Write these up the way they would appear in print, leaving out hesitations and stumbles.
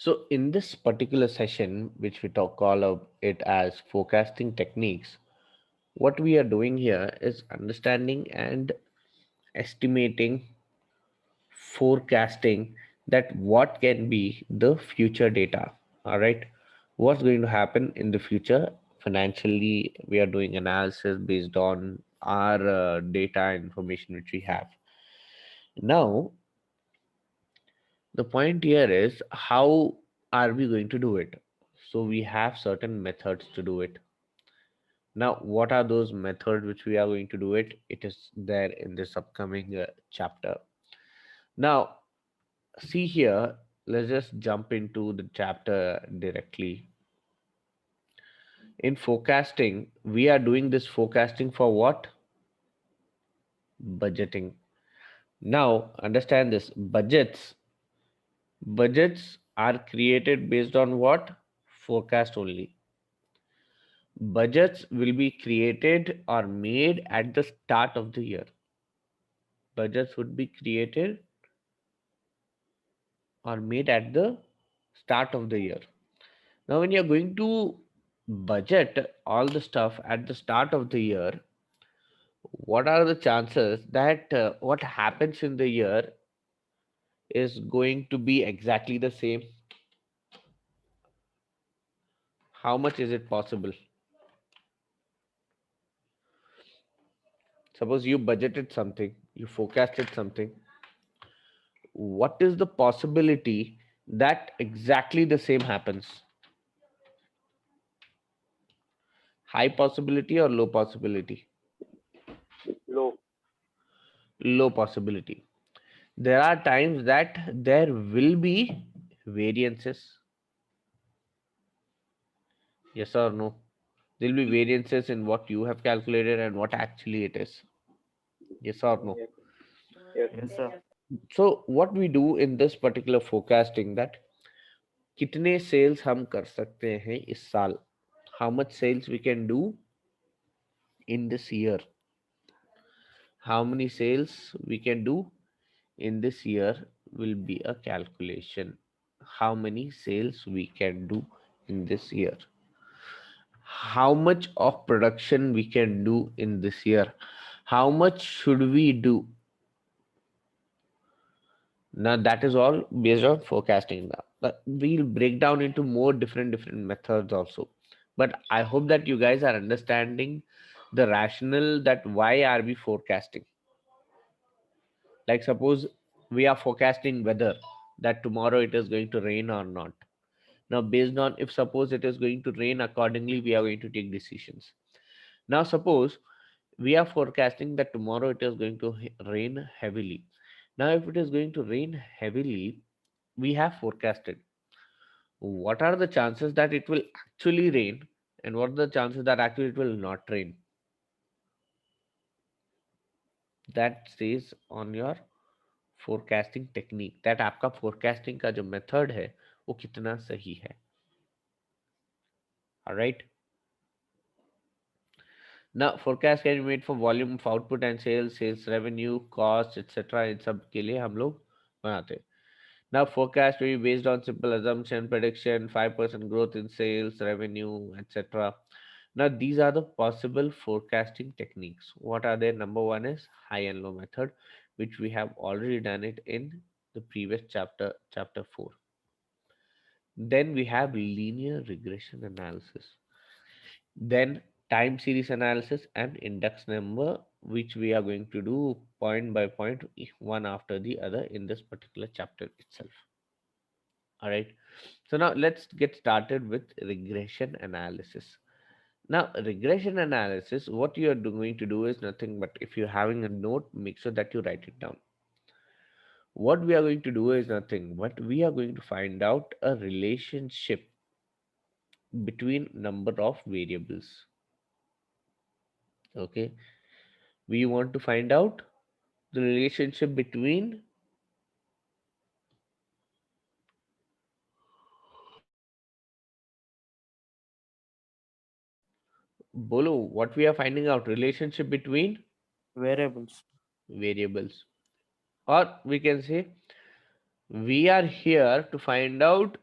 So in this particular session, which we talk all of it as forecasting techniques, what we are doing here is understanding and estimating, forecasting that what can be the future data. All right, what's going to happen in the future financially? We are doing analysis based on our data information which we have now. The point here is how are we going to do it? So we have certain methods to do it. Now, what are those methods which we are going to do it? It is there in this upcoming chapter. Now, see here, let's just jump into the chapter directly. In forecasting, we are doing this forecasting for what? Budgeting. Now, understand this. Budgets are created based on what? Forecast only. Budgets will be created or made at the start of the year. Budgets would be created or made at the start of the year. Now, when you're going to budget all the stuff at the start of the year, what are the chances that what happens in the year is going to be exactly the same? How much is it possible? Suppose you budgeted something, you forecasted something. What is the possibility that exactly the same happens? High possibility or low possibility? Low. Low possibility. There are times that there will be variances. Yes or no? There will be variances in what you have calculated and what actually it is. Yes or no? Yes. Yes. Yes, sir. So what we do in this particular forecasting that कितने sales हम कर सकते हैं इस साल? How much sales we can do in this year? How many sales we can do in this year will be a calculation. How many sales we can do in this year? How much of production we can do in this year? How much should we do? Now that is all based on forecasting. Now but we'll break down into more different methods also, but I hope that you guys are understanding the rationale that why are we forecasting. Like suppose we are forecasting weather, that tomorrow it is going to rain or not. Now based on, if suppose it is going to rain, accordingly we are going to take decisions. Now suppose we are forecasting that tomorrow it is going to rain heavily. Now if it is going to rain heavily, we have forecasted what are the chances that it will actually rain and what are the chances that actually it will not rain. That stays on your forecasting technique, that आपका forecasting का जो method है वो कितना सही है. All right. Now forecast can be made for volume of output and sales, sales revenue, cost, etc. इन सब के लिए हम लोग बनाते हैं. Now forecast will be based on simple assumption, prediction, 5% growth in sales, revenue, etc. Now these are the possible forecasting techniques. What are they? Number one is high and low method, which we have already done it in the previous chapter, chapter 4. Then we have linear regression analysis. Then time series analysis and index number, which we are going to do point by point, one after the other in this particular chapter itself. All right. So now let's get started with regression analysis. Now, regression analysis, what you are going to do is nothing but, if you're having a note, make sure that you write it down. What we are going to do is nothing but we are going to find out a relationship between number of variables. Okay. We want to find out the relationship between, Bolo, what we are finding out, relationship between Variables. variables. Or we can say we are here to find out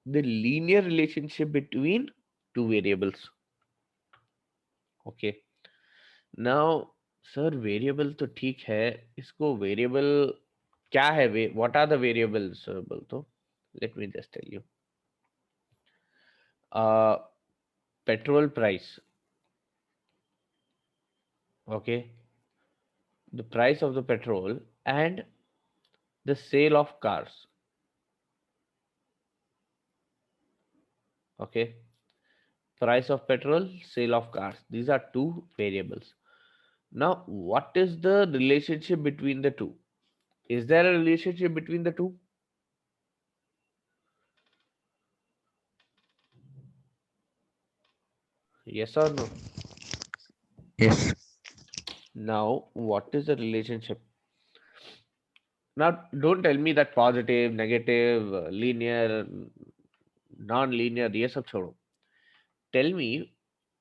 the linear relationship between two variables. Okay. Now, sir, variable तो ठीक है, इसको variable क्या है, what are the variables बोल तो let me just tell you. Petrol price. Okay, the price of the petrol and the sale of cars. Okay, price of petrol, sale of cars, these are two variables. Now what is the relationship between the two? Is there a relationship between the two? Yes or no? Yes. Now what is the relationship? Now don't tell me that positive, negative, linear, non-linear, ये सब छोड़ो. Tell me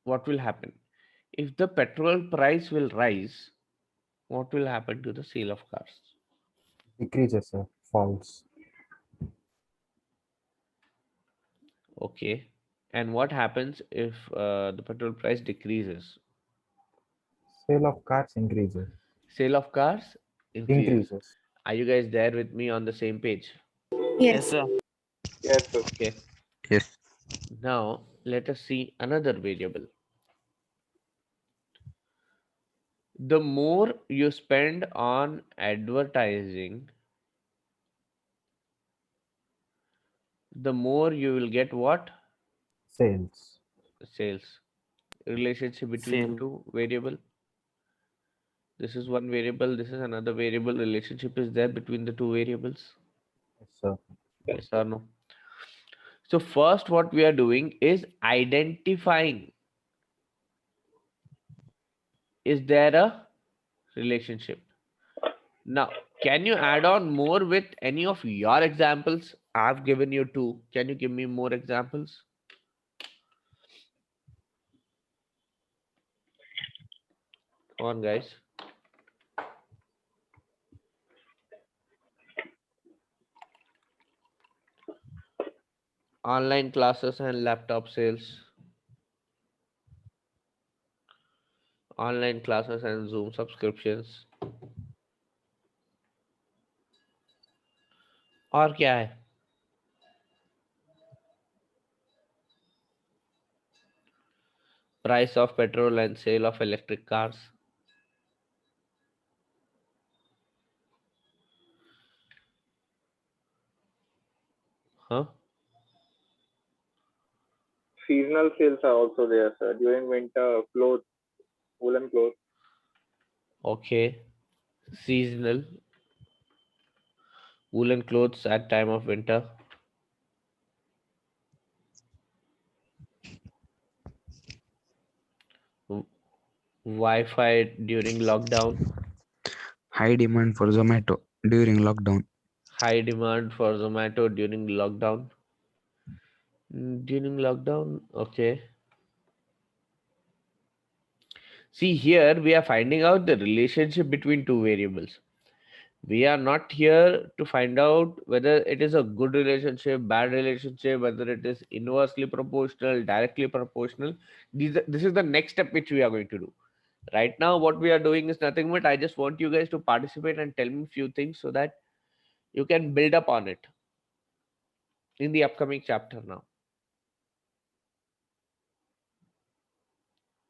what will happen if the petrol price will rise. What will happen to the sale of cars? Decreases, sir. Falls. Okay, and what happens if the petrol price decreases? Sale of cars increases. Sale of cars increases. Increases. Are you guys there with me on the same page? Yes, Yes. sir. Okay, Yes. now let us see another variable. The more you spend on advertising, the more you will get what? Sales. Sales. Relationship between the Same. two variable. This is one variable, this is another variable. Relationship is there between the two variables. Yes, sir. Yes or no? So first what we are doing is identifying, is there a relationship? Now, can you add on more with any of your examples? I've given you two. Can you give me more examples? Come on, guys. Online classes and laptop sales. Online classes and Zoom subscriptions. और क्या है? Price of petrol and sale of electric cars. Huh? Seasonal sales are also there, sir. During winter, clothes, woolen clothes. Okay. Seasonal. Woolen clothes at time of winter. Wi-Fi during lockdown. High demand for Zomato during lockdown. High demand for Zomato during lockdown. During lockdown, okay. See, here we are finding out the relationship between two variables. We are not here to find out whether it is a good relationship, bad relationship, whether it is inversely proportional, directly proportional. This is the next step which we are going to do. Right now, what we are doing is nothing but I just want you guys to participate and tell me few things so that you can build up on it in the upcoming chapter now.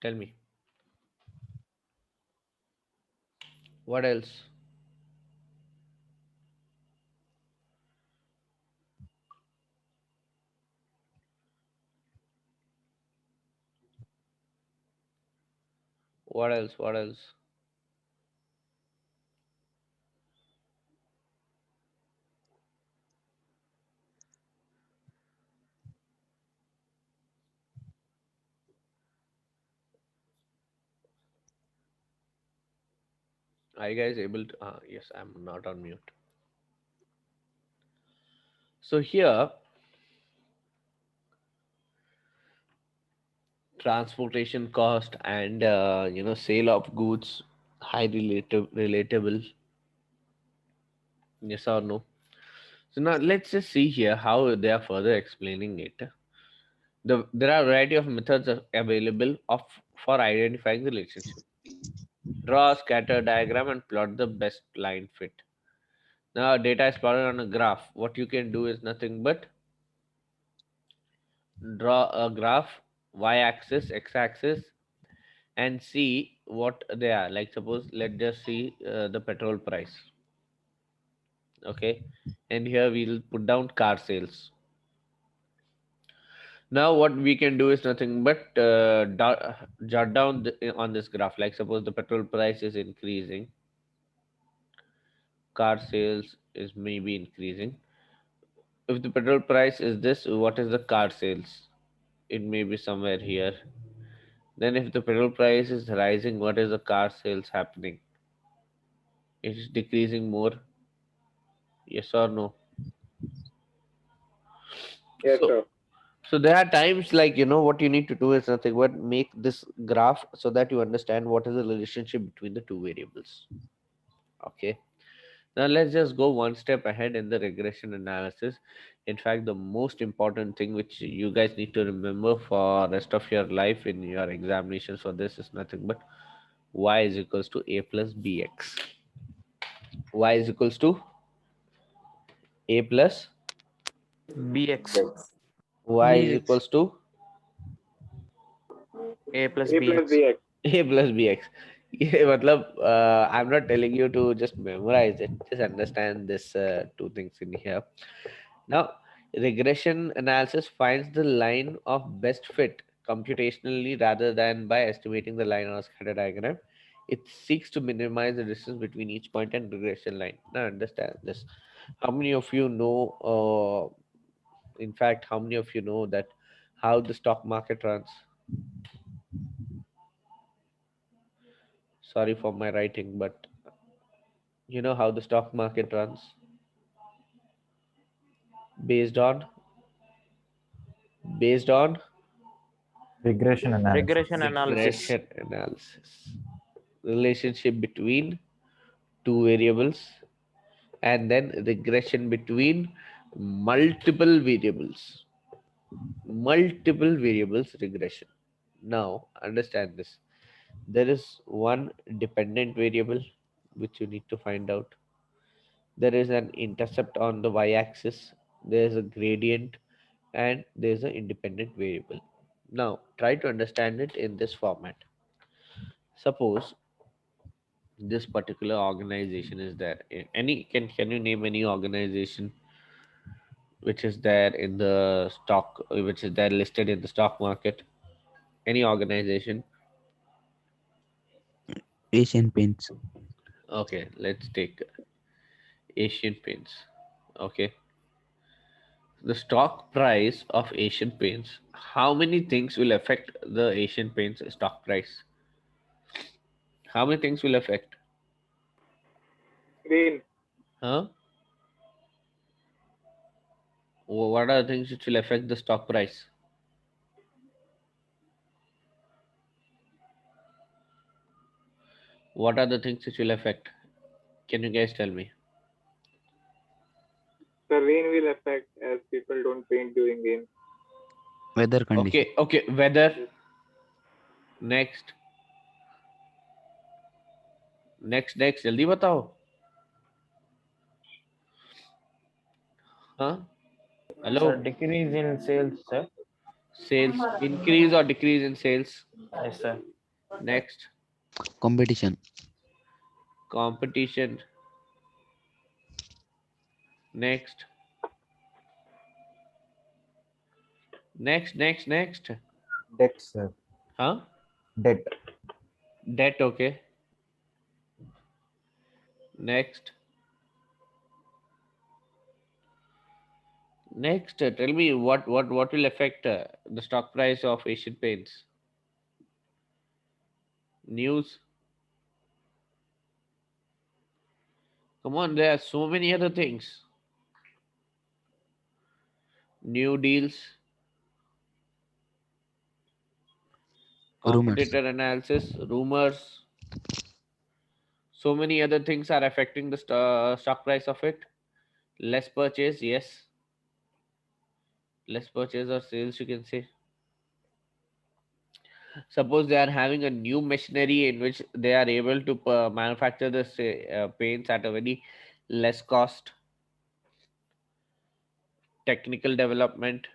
Tell me. What else? What else? What else? Are you guys able to? Yes, I'm not on mute. So here, transportation cost and sale of goods, high relatable. Yes or no? So now let's just see here how they are further explaining it. There are a variety of methods available for identifying the relationship. Draw a scatter diagram and plot the best line fit. Now data is plotted on a graph. What you can do is nothing but draw a graph, y-axis, x-axis, and see what they are. Like suppose let's just see the petrol price. Okay, and here we'll put down car sales. Now what we can do is nothing but jot down on this graph. Like suppose the petrol price is increasing, car sales is maybe increasing. If the petrol price is this, what is the car sales? It may be somewhere here. Then if the petrol price is rising, what is the car sales happening? It is decreasing more. Yes or no? Yes, So sir. so there are times like what you need to do is nothing but make this graph so that you understand what is the relationship between the two variables. Okay. Now let's just go one step ahead in the regression analysis. In fact, the most important thing which you guys need to remember for rest of your life in your examinations for this is nothing but y is equals to a plus bx. Y is equals to a plus BX. Yes. y is BX. equals to A plus A plus BX. bx. a plus bx. ये मतलब I'm not telling you to just memorize it. Just understand this two things in here. Now, regression analysis finds the line of best fit computationally rather than by estimating the line on a scatter diagram. It seeks to minimize the distance between each point and regression line. Now, understand this. How many of you know, in fact, how many of you know that how the stock market runs? Sorry for my writing, but you know how the stock market runs based on based on Regression analysis. Regression analysis. regression analysis, relationship between two variables, and then regression between multiple variables. Multiple variables regression. Now understand this. There is one dependent variable which you need to find out. There is an intercept on the y-axis. There is a gradient, and there is an independent variable. Now try to understand it in this format. Suppose this particular organization is there. Any can you name any organization which is there in the stock, which is there listed in the stock market? Any organization? Asian Paints. Okay, let's take Asian Paints. Okay, the stock price of Asian Paints. How many things will affect the Asian Paints stock price? How many things will affect? Green. Huh? What are the things which will affect the stock price? What are the things which will affect? Can you guys tell me? The rain will affect as people don't paint during rain. Weather condition. Okay, okay, weather. Next, next, जल्दी बताओ. Huh? Hello? Sir, decrease in sales, sir. Sales. Increase or decrease in sales. Yes, sir. Next, Competition. competition. Next, next. Debt, sir. Huh? Debt. Debt, okay. Next. Next, tell me what will affect the stock price of Asian Paints? News. Come on, there are so many other things. New deals, Rumors. competitor analysis, rumors. So many other things are affecting the stock price of it. less purchase, yes, less purchase or sales, you can say. Suppose they are having a new machinery in which they are able to manufacture the paints at a very less cost. Technical development.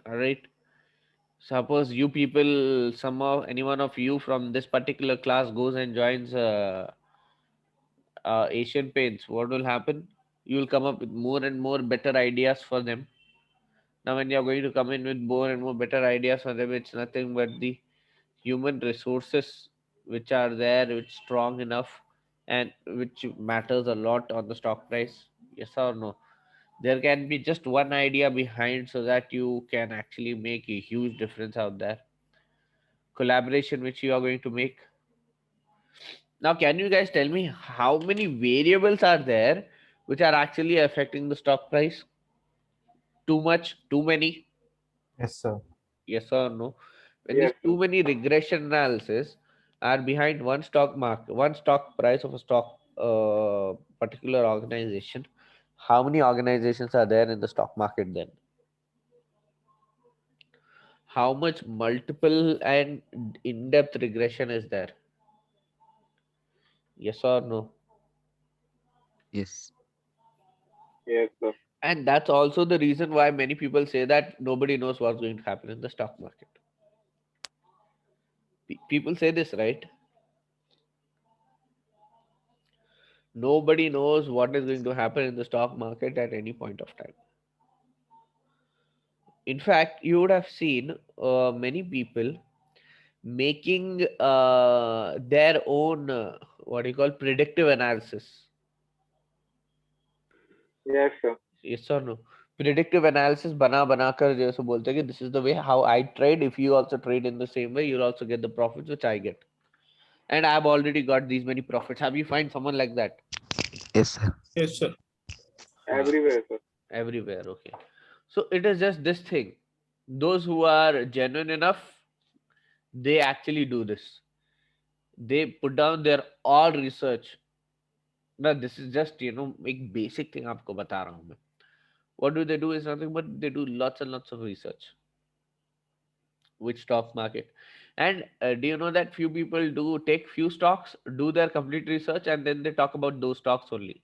All right, suppose you people, any one of you from this particular class goes and joins Asian Paints, what will happen? You will come up with more and more better ideas for them. Now when you are going to come in with more and more better ideas for them, it's nothing but the human resources which are there, which strong enough and which matters a lot on the stock price. Yes or no? There can be just one idea behind so that you can actually make a huge difference out there. Collaboration which you are going to make. Now, can you guys tell me how many variables are there which are actually affecting the stock price? Too much? Too many? Yes, sir. Yes or no? When Yes, these too many regression analysis are behind one stock market, one stock price of a stock particular organization, how many organizations are there in the stock market then? How much multiple and in-depth regression is there? Yes or no? Yes. yes, sir. And that's also the reason why many people say that nobody knows what's going to happen in the stock market. People say this, right? Nobody knows what is going to happen in the stock market at any point of time. In fact, you would have seen many people making their own what do you call predictive analysis. Yes, sir. Yes or no? Predictive analysis बना कर जैसे बोलते हैं कि this is the way how I trade. If you also trade in the same way, you'll also get the profits which I get. And I've already got these many profits. Have you find someone like that? Yes, sir. Yes, sir. Everywhere, sir. Everywhere, okay. So it is just this thing. Those who are genuine enough, they actually do this. They put down their all research. Now this is just एक basic thing आपको बता रहा हूँ मैं. What do they do is nothing but they do lots and lots of research. Which stock market? And do you know that few people do take few stocks, do their complete research, and then they talk about those stocks only.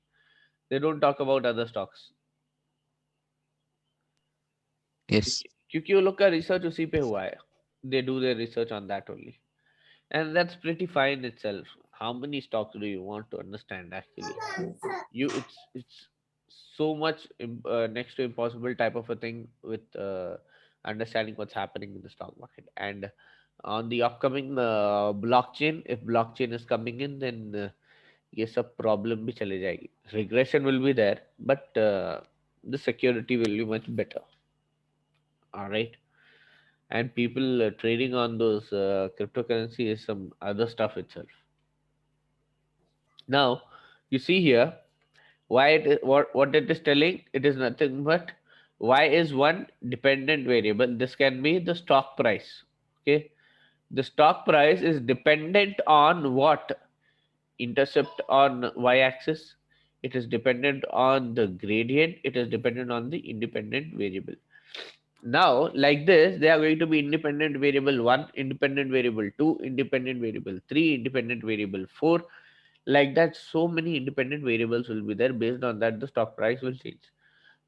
They don't talk about other stocks. Yes. क्योंकि वो लोग का research उसी पे हुआ है. They do their research on that only. And that's pretty fine itself. How many stocks do you want to understand actually? It's so much next to impossible type of a thing with understanding what's happening in the stock market. And on the upcoming blockchain, if blockchain is coming in, then ये सब problem भी चले जाएगी. Regression will be there, but the security will be much better. All right. And people trading on those cryptocurrency is some other stuff itself. Now you see here why what it is telling. It is nothing but y is one dependent variable. This can be the stock price. Okay, the stock price is dependent on what? Intercept on y-axis. It is dependent on the gradient. It is dependent on the independent variable. Now, like this, they are going to be independent variable 1, independent variable 2, independent variable 3, independent variable 4. Like that, so many independent variables will be there. Based on that, the stock price will change.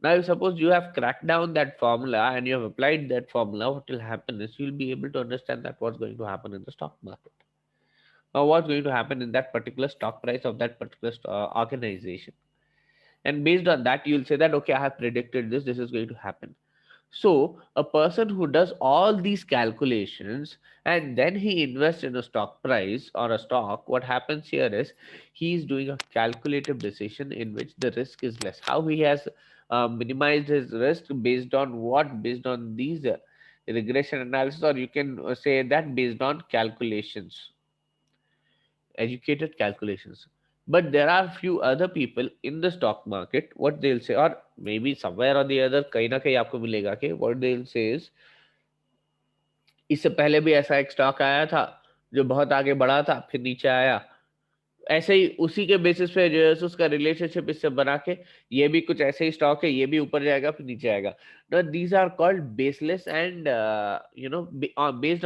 Now, if suppose you have cracked down that formula and you have applied that formula, what will happen is you'll be able to understand that what's going to happen in the stock market. Now, what's going to happen in that particular stock price of that particular organization. And based on that, you'll say that, okay, I have predicted this, this is going to happen. So a person who does all these calculations and then he invests in a stock price or a stock, what happens here is he is doing a calculative decision in which the risk is less. How he has minimized his risk based on what? Based on these regression analysis, or you can say that based on calculations, educated calculations. But there are few other people in the stock market, what they'll say, or maybe somewhere or the other कहीं ना कहीं आपको मिलेगा कि what they'll say is इससे पहले भी ऐसा एक स्टॉक आया था जो बहुत आगे बढ़ा था फिर नीचे आया, ऐसे ही उसी के बेसिस पे जो है उसका रिलेशनशिप इससे बना के ये भी कुछ ऐसे ही स्टॉक है, ये भी ऊपर जाएगा फिर नीचे आएगा. Now these are called baseless and based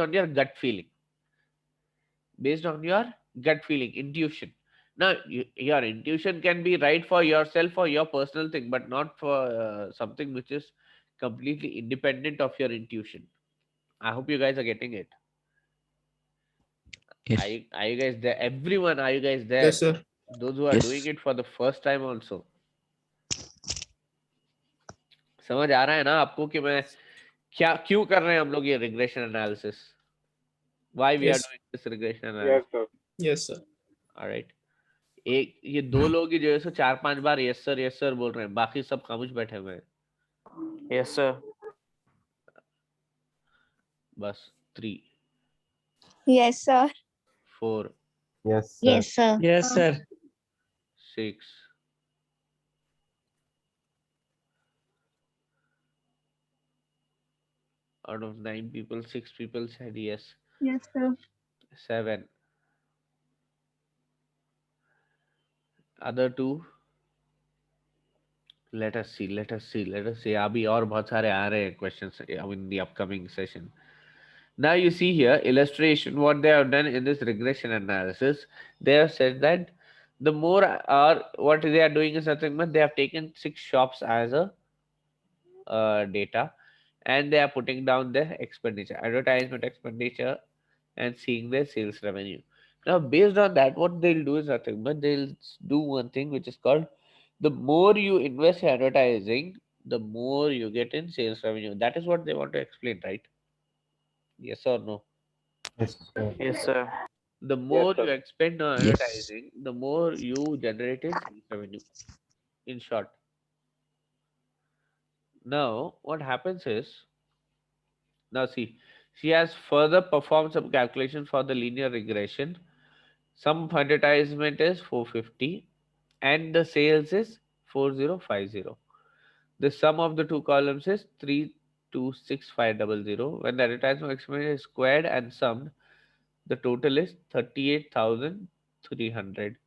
on your gut feeling, intuition. Now your intuition can be right for yourself or your personal thing, but not for something which is completely independent of your intuition. I hope you guys are getting it. Yes. Are you guys there? Everyone, are you guys there? Yes, sir. Those who are Yes. doing it for the first time also. समझ आ रहा है ना आपको कि मैं क्यों कर रहे हैं हम लोग ये regression analysis? Why we are Yes. doing this regression Yes, analysis? sir. Yes, sir. Alright. एक ये दो लोग ही जो है सो 4-5 बार यस सर बोल रहे हैं, बाकी सब खामोश बैठे हुए हैं. Yes, sir. बस 3, Yes, sir. 4, Yes, sir. Yes, sir. Yes, sir. 6, 9 people, 6 people said yes. Yes, sir. 7. Other 2. Let us see. अभी और बहुत सारे आ रहे हैं questions in the upcoming session. Now you see here illustration what they have done in this regression analysis. They have said that the more or what they are doing is nothing but they have taken 6 shops as a data, and they are putting down their expenditure, advertisement expenditure, and seeing their sales revenue. Now based on that, what they'll do is nothing but they'll do one thing which is called, the more you invest in advertising, the more you get in sales revenue. That is what they want to explain, right? Yes or no? Yes, sir. Yes, sir. The more sir. you expend on Yes. advertising, the more you generate in sales revenue. In short. Now, what happens is, now see, she has further performed some calculations for the linear regression. Sum of advertisement is 450 and the sales is 4050. The sum of the two columns is 326500. When the advertisement expense is squared and summed, the total is 38,300.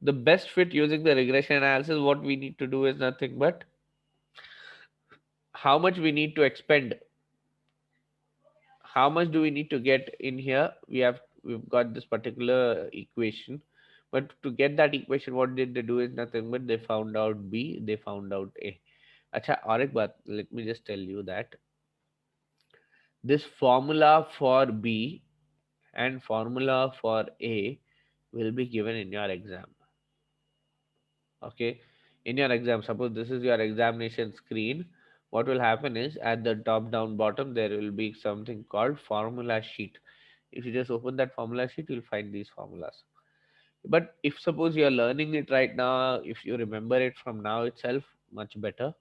The best fit using the regression analysis, what we need to do is nothing but how much we need to expend. How much do we need to get in here? We've got this particular equation, but to get that equation, what did they do is nothing but they found out B, they found out A. Acha, और एक बात, let me just tell you that this formula for B and formula for A will be given in your exam. Okay, in your exam, suppose this is your examination screen. What will happen is at the top down bottom there will be something called formula sheet. If you just open that formula sheet, you'll find these formulas. But if suppose you're learning it right now, if you remember it from now itself, much better.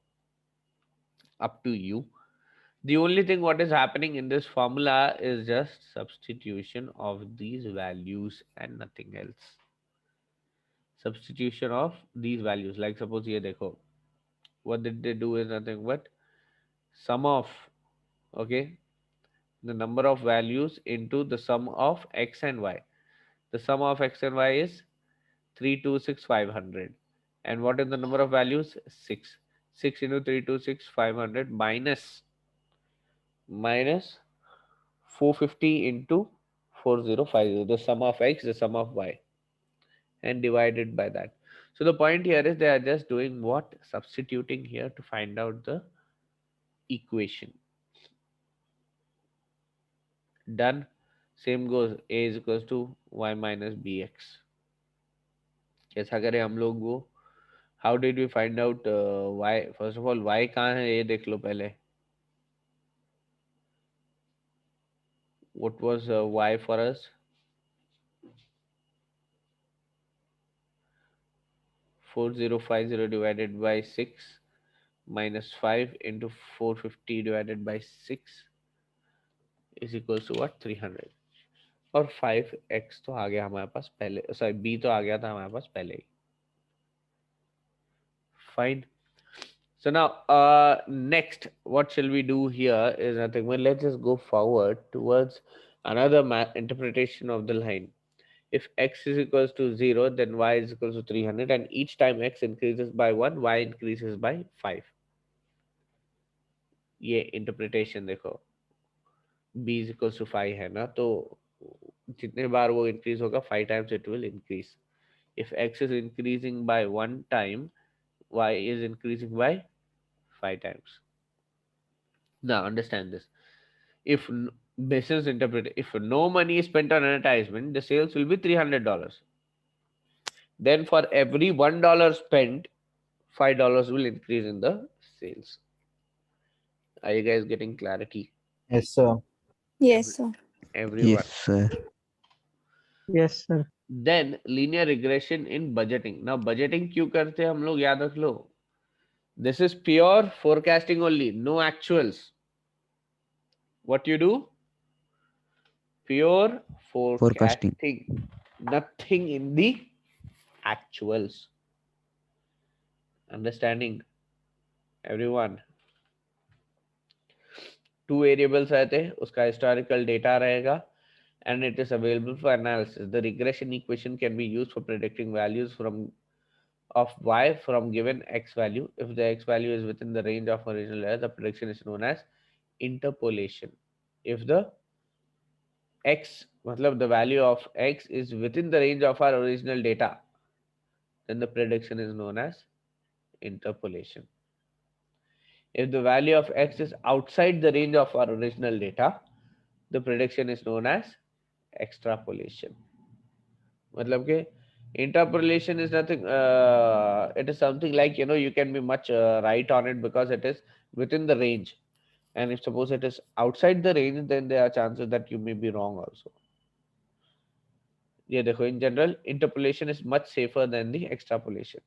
Up to you. The only thing what is happening in this formula is just substitution of these values and nothing else. Substitution of these values. Like suppose here dekho, what did they do is nothing but sum of, okay, the number of values into the sum of x and y. The sum of x and y is 326,500. And what is the number of values? 6. 6 into 326,500 minus 450 into 4050. The sum of x, the sum of y, and divided by that. So the point here is they are just doing what? Substituting here to find out the equation. Done. Same goes, a is equals to y minus bx. कैसा करें हम लोग वो? How did we find out y? First of all, y कहाँ है ये देख लो पहले. What was y for us? 4050 divided by 6 minus 5 into 450 divided by 6 is equals to what? 300. और 5x तो आ गया हमारे पास पहले, सॉरी b तो आ गया था हमारे पास पहले ही. Fine. So now next what shall we do here is nothing but let's just go forward towards another interpretation of the line. If x is equals to 0, then y is equals to 300, and each time x increases by 1, y increases by 5. ये interpretation देखो, b is equals to 5 है ना, तो जितने बार वो increase होगा 5 times it will increase. If x is increasing by 1 time, y is increasing by 5 times. Now understand this. If business interpret, if no money is spent on advertisement, the sales will be $300. Then for every $1 spent, $5 will increase in the sales. Are you guys getting clarity? Yes, sir. Yes, sir. Everyone. Yes, sir. Yes, sir. Then linear regression in budgeting. Now budgeting क्यों करते हैं हम लोग, याद रख लो. This is pure forecasting only, no actuals. What you do? Pure Forecasting. Nothing in the actuals. Understanding? Everyone. 2 variables रहते हैं, उसका historical data रहेगा, and it is available for analysis. The regression equation can be used for predicting values of y from given x value. If the x value is within the range of original error, the prediction is known as interpolation. If the x, matlab the value of x is within the range of our original data, then the prediction is known as interpolation. If the value of x is outside the range of our original data, the prediction is known as extrapolation. Matlab ke interpolation is nothing, it is something like, you can be much right on it because it is within the range. And if suppose it is outside the range, then there are chances that you may be wrong also. Yeah, in general, interpolation is much safer than the extrapolation.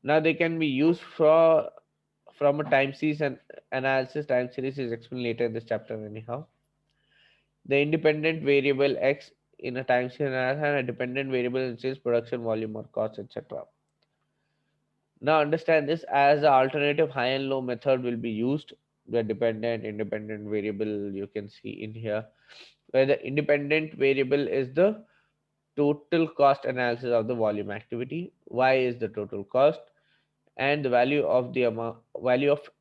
Now they can be used from a time series and analysis. Time series is explained later in this chapter anyhow. The independent variable x in a time series analysis and a dependent variable in sales, production, volume or cost, etc. Now understand this, as the alternative high and low method will be used. The dependent, independent variable you can see in here, where the independent variable is the total cost analysis of the volume activity. Y is the total cost, and the value of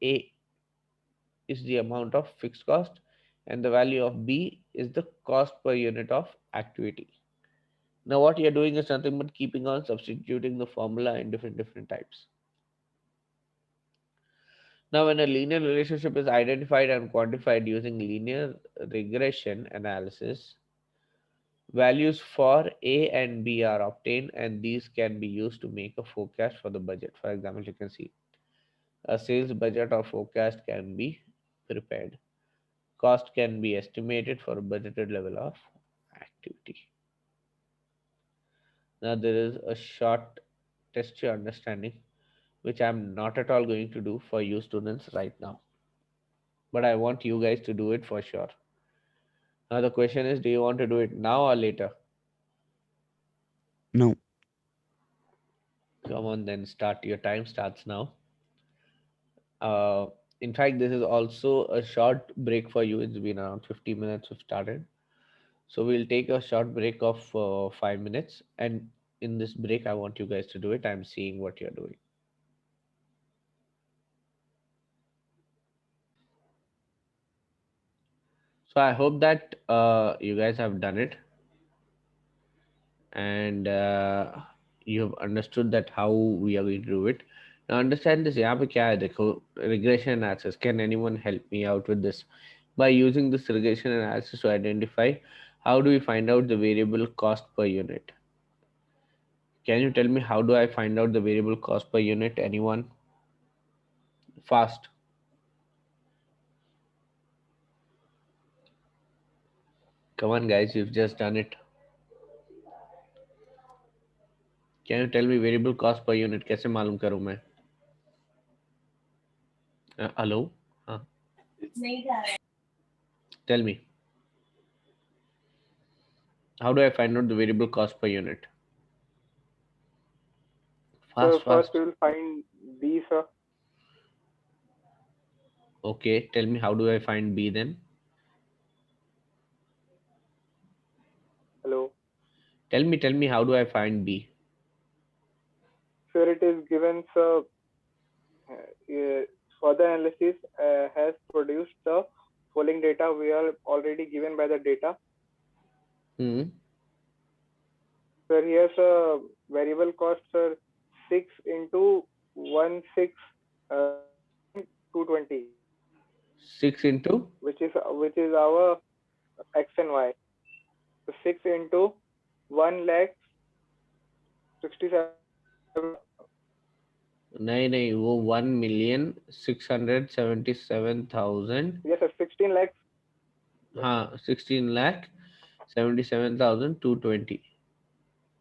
A is the amount of fixed cost, and the value of B is the cost per unit of activity. Now what you're doing is nothing but keeping on substituting the formula in different types. Now when a linear relationship is identified and quantified using linear regression analysis, values for A and B are obtained, and these can be used to make a forecast for the budget. For example, you can see a sales budget or forecast can be prepared. Cost can be estimated for a budgeted level of activity. Now there is a short test your understanding, which I'm not at all going to do for you students right now, but I want you guys to do it for sure. Now the question is, do you want to do it now or later? No. Come on, then start. Your time starts now. In fact, this is also a short break for you. It's been around 50 minutes we've started. So we'll take a short break of 5 minutes. And in this break, I want you guys to do it. I'm seeing what you're doing. So I hope that you guys have done it. And you have understood that how we are going to do it. Now understand this. यहाँ पे क्या है देखो, regression analysis. Can anyone help me out with this? By using this regression analysis to identify, how do we find out the variable cost per unit? Can you tell me how do I find out the variable cost per unit? Anyone? Fast. Come on guys, you've just done it. Can you tell me variable cost per unit? कैसे मालूम करूं मैं? Hello? Tell me. How do I find out the variable cost per unit? So Fast. first we will find B, sir. Okay, tell me how do I find B then? Hello. Tell me, how do I find B? Sir, it is given, so further analysis has produced the following data. We are already given by the data. Hmm. Sir, here's a variable cost, sir, 6 into 16 220, 6 into which is our x and y. So 6 into 1,67,000. नहीं वो 1,677,000. Yes, sir, 16 lakhs. हाँ 16,77,220.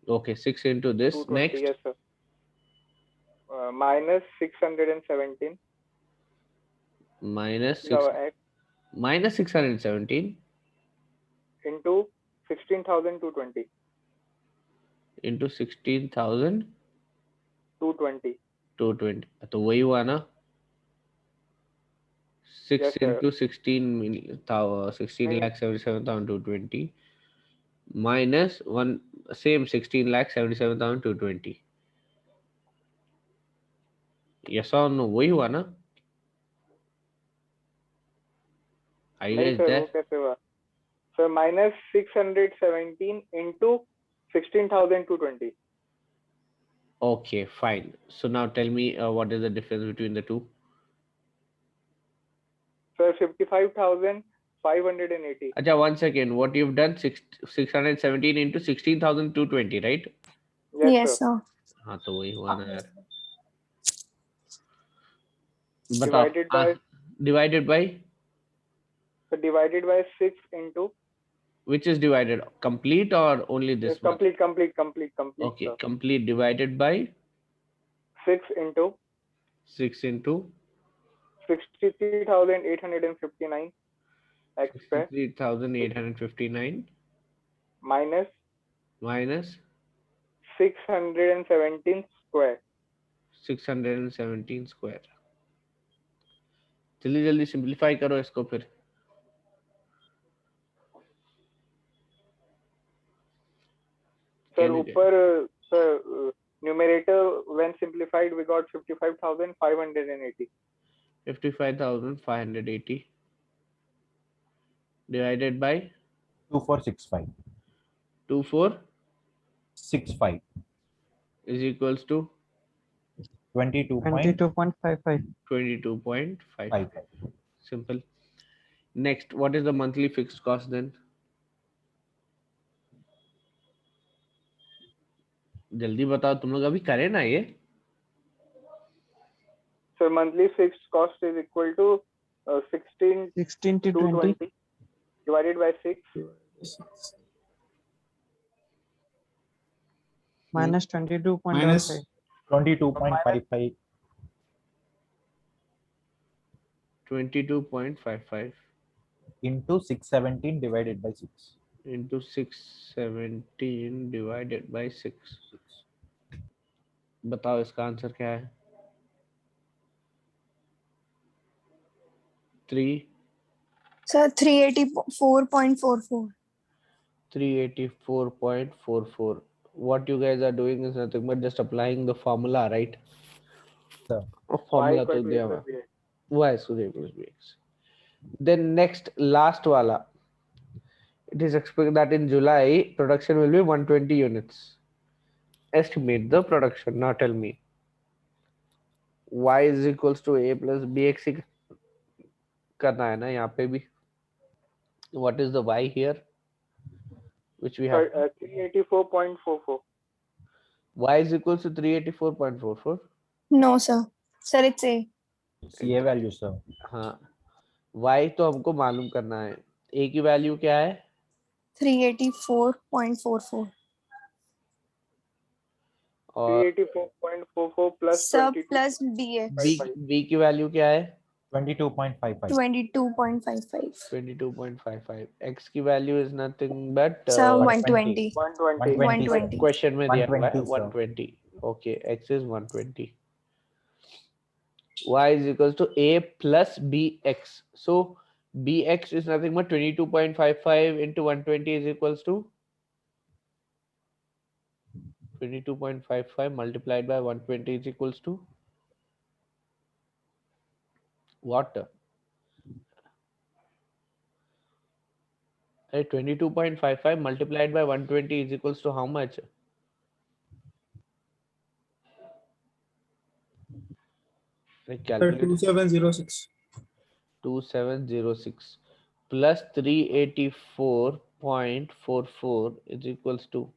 Okay, 6 into this. 220, Next, yes, sir. Minus 617 minus is our 6 x minus 617 into 16,220. into 16,220. 220. तो वही हुआ ना, 6 Yes, sir. into 16,77,220 minus 1 same 16,77,220. Yes or no? वही हुआ ना? Are you नहीं guys सर, there? वो कैसे हुआ? Sir minus 617 into 16,220. Okay, fine. So now tell me what is the difference between the two? Sir, 55,580. Acha, 1 second. What you've done, 617 into 16,220, right? Yes, sir. sir. हाँ तो वही हुआ ना यार. बताओ. Divided by Divided by so divided by 6 into which is divided? Complete or only this much? complete. Okay, Sir. complete divided by 6 into 6 into 63,859 x square 63,859 minus minus 617 square. 617 square. जल्दी जल्दी simplify करो इसको फिर. Sir, ऊपर sir numerator when simplified we got 55,580. 55,580 divided by 2465. 2465 is equals to 22.55. 22.55. Simple. Next, what is the monthly fixed cost then? जल्दी बताओ, तुम लोग अभी करे ना ये. So monthly fixed cost is equal to 16 16 to 20. divided by 6 Minus 22.55. Minus 22.55 22.55 into 617 divided by 6. into 617 divided by 6. बताओ इसका आंसर क्या है? 3 Sir, 384.44. 384.44. What you guys are doing is nothing but just applying the formula, right? Sir. Formula equal तो to दिया A हुआ. plus B. Y square equals bx. Then next, last wala. It is expected that in July production will be 120 units. Estimate the production. Now tell me. Y is equals to A plus bx करना है ना यहाँ पे भी. What is the Y here? Which we have. 384.44. Y is equals to 384.44. No, sir. Sir, it's A. CA value, sir. हाँ. Y तो हमको मालूम करना है. A की वैल्यू क्या है? 384.44. और 384.44 plus Sir, 22. plus BX. B की वैल्यू क्या है? 22.55. 22.55. 22.55. X की value is nothing but Sir, 120. 120. 120. 120. Question में दिया हुआ है 120, sir. 120. Okay, X is 120. Y is equals to A plus BX. So BX is nothing but 22.55 into 120 is equals to 22.55 multiplied by 120 is equals to what? 22.55 multiplied by 120 is equals to how much? Calculate. 2706. 2706 plus 384.44 is equals to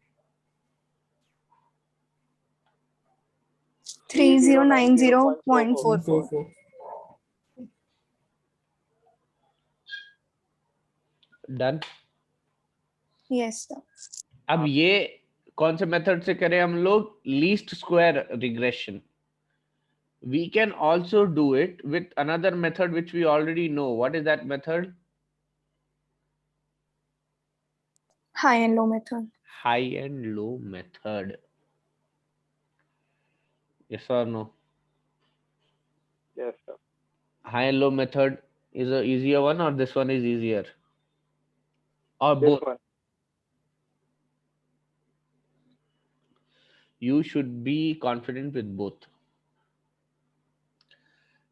3090.44. 44. Done. Yes, sir. अब ये कौन से method से करें हम लोग? Least square regression. We can also do it with another method which we already know. What is that method? High and low method. High and low method. Yes or no? Yes, sir. High and low method is a easier one, or this one is easier? Or This both? one. You should be confident with both.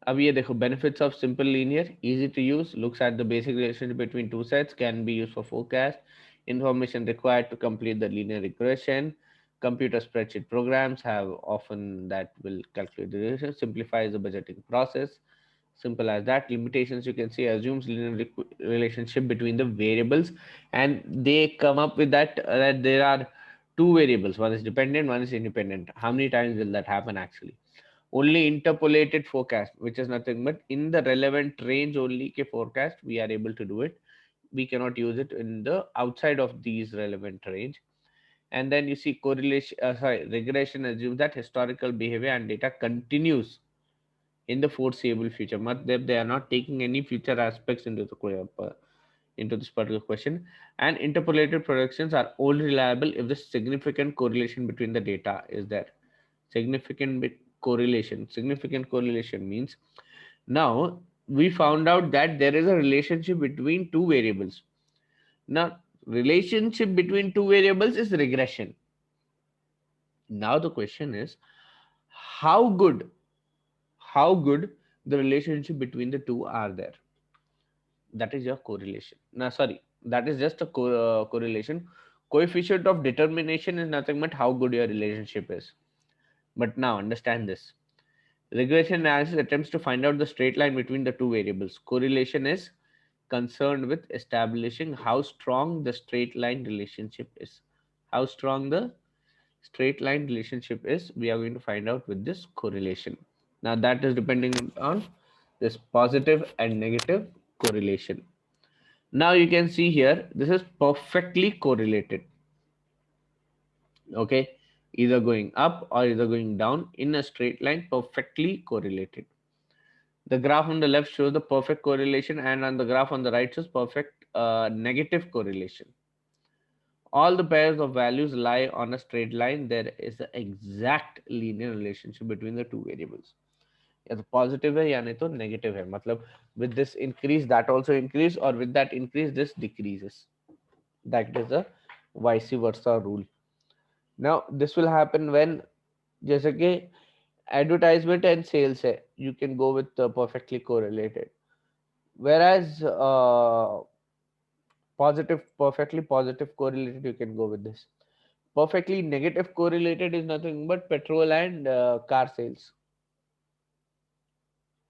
अब ये देखो, benefits of simple linear, easy to use, looks at the basic relationship between two sets, can be used for forecast, information required to complete the linear regression, computer spreadsheet programs have often that will calculate the relation, simplifies the budgeting process, simple as that. Limitations you can see, assumes linear relationship between the variables, and they come up with that that there are two variables, one is dependent, one is independent. How many times will that happen actually? Only interpolated forecast, which is nothing but in the relevant range only ke forecast we are able to do it. We cannot use it in the outside of these relevant range. And then you see correlation, regression assumes that historical behavior and data continues in the foreseeable future. Matlab they are not taking any future aspects into this particular question. And interpolated predictions are only reliable if the significant correlation between the data is there. Significant correlation means now we found out that there is a relationship between two variables. Now relationship between two variables is regression. Now the question is how good the relationship between the two are there. That is your correlation. Now sorry, that is just a correlation. Coefficient of determination is nothing but how good your relationship is. But now understand this. Regression analysis attempts to find out the straight line between the two variables. Correlation is concerned with establishing how strong the straight line relationship is. How strong the straight line relationship is, we are going to find out with this correlation. Now that is depending on this positive and negative correlation. Now you can see here, this is perfectly correlated. Okay, either going up or either going down in a straight line, perfectly correlated. The graph on the left shows the perfect correlation, and on the graph on the right shows perfect negative correlation. All the pairs of values lie on a straight line. There is an exact linear relationship between the two variables. या तो positive है या नहीं तो negative है. मतलब with this increase that also increase, or with that increase this decreases. That is a vice versa rule. Now this will happen when जैसे कि advertisement and sales है, you can go with perfectly correlated, whereas perfectly positive correlated, you can go with this. Perfectly negative correlated is nothing but petrol and car sales.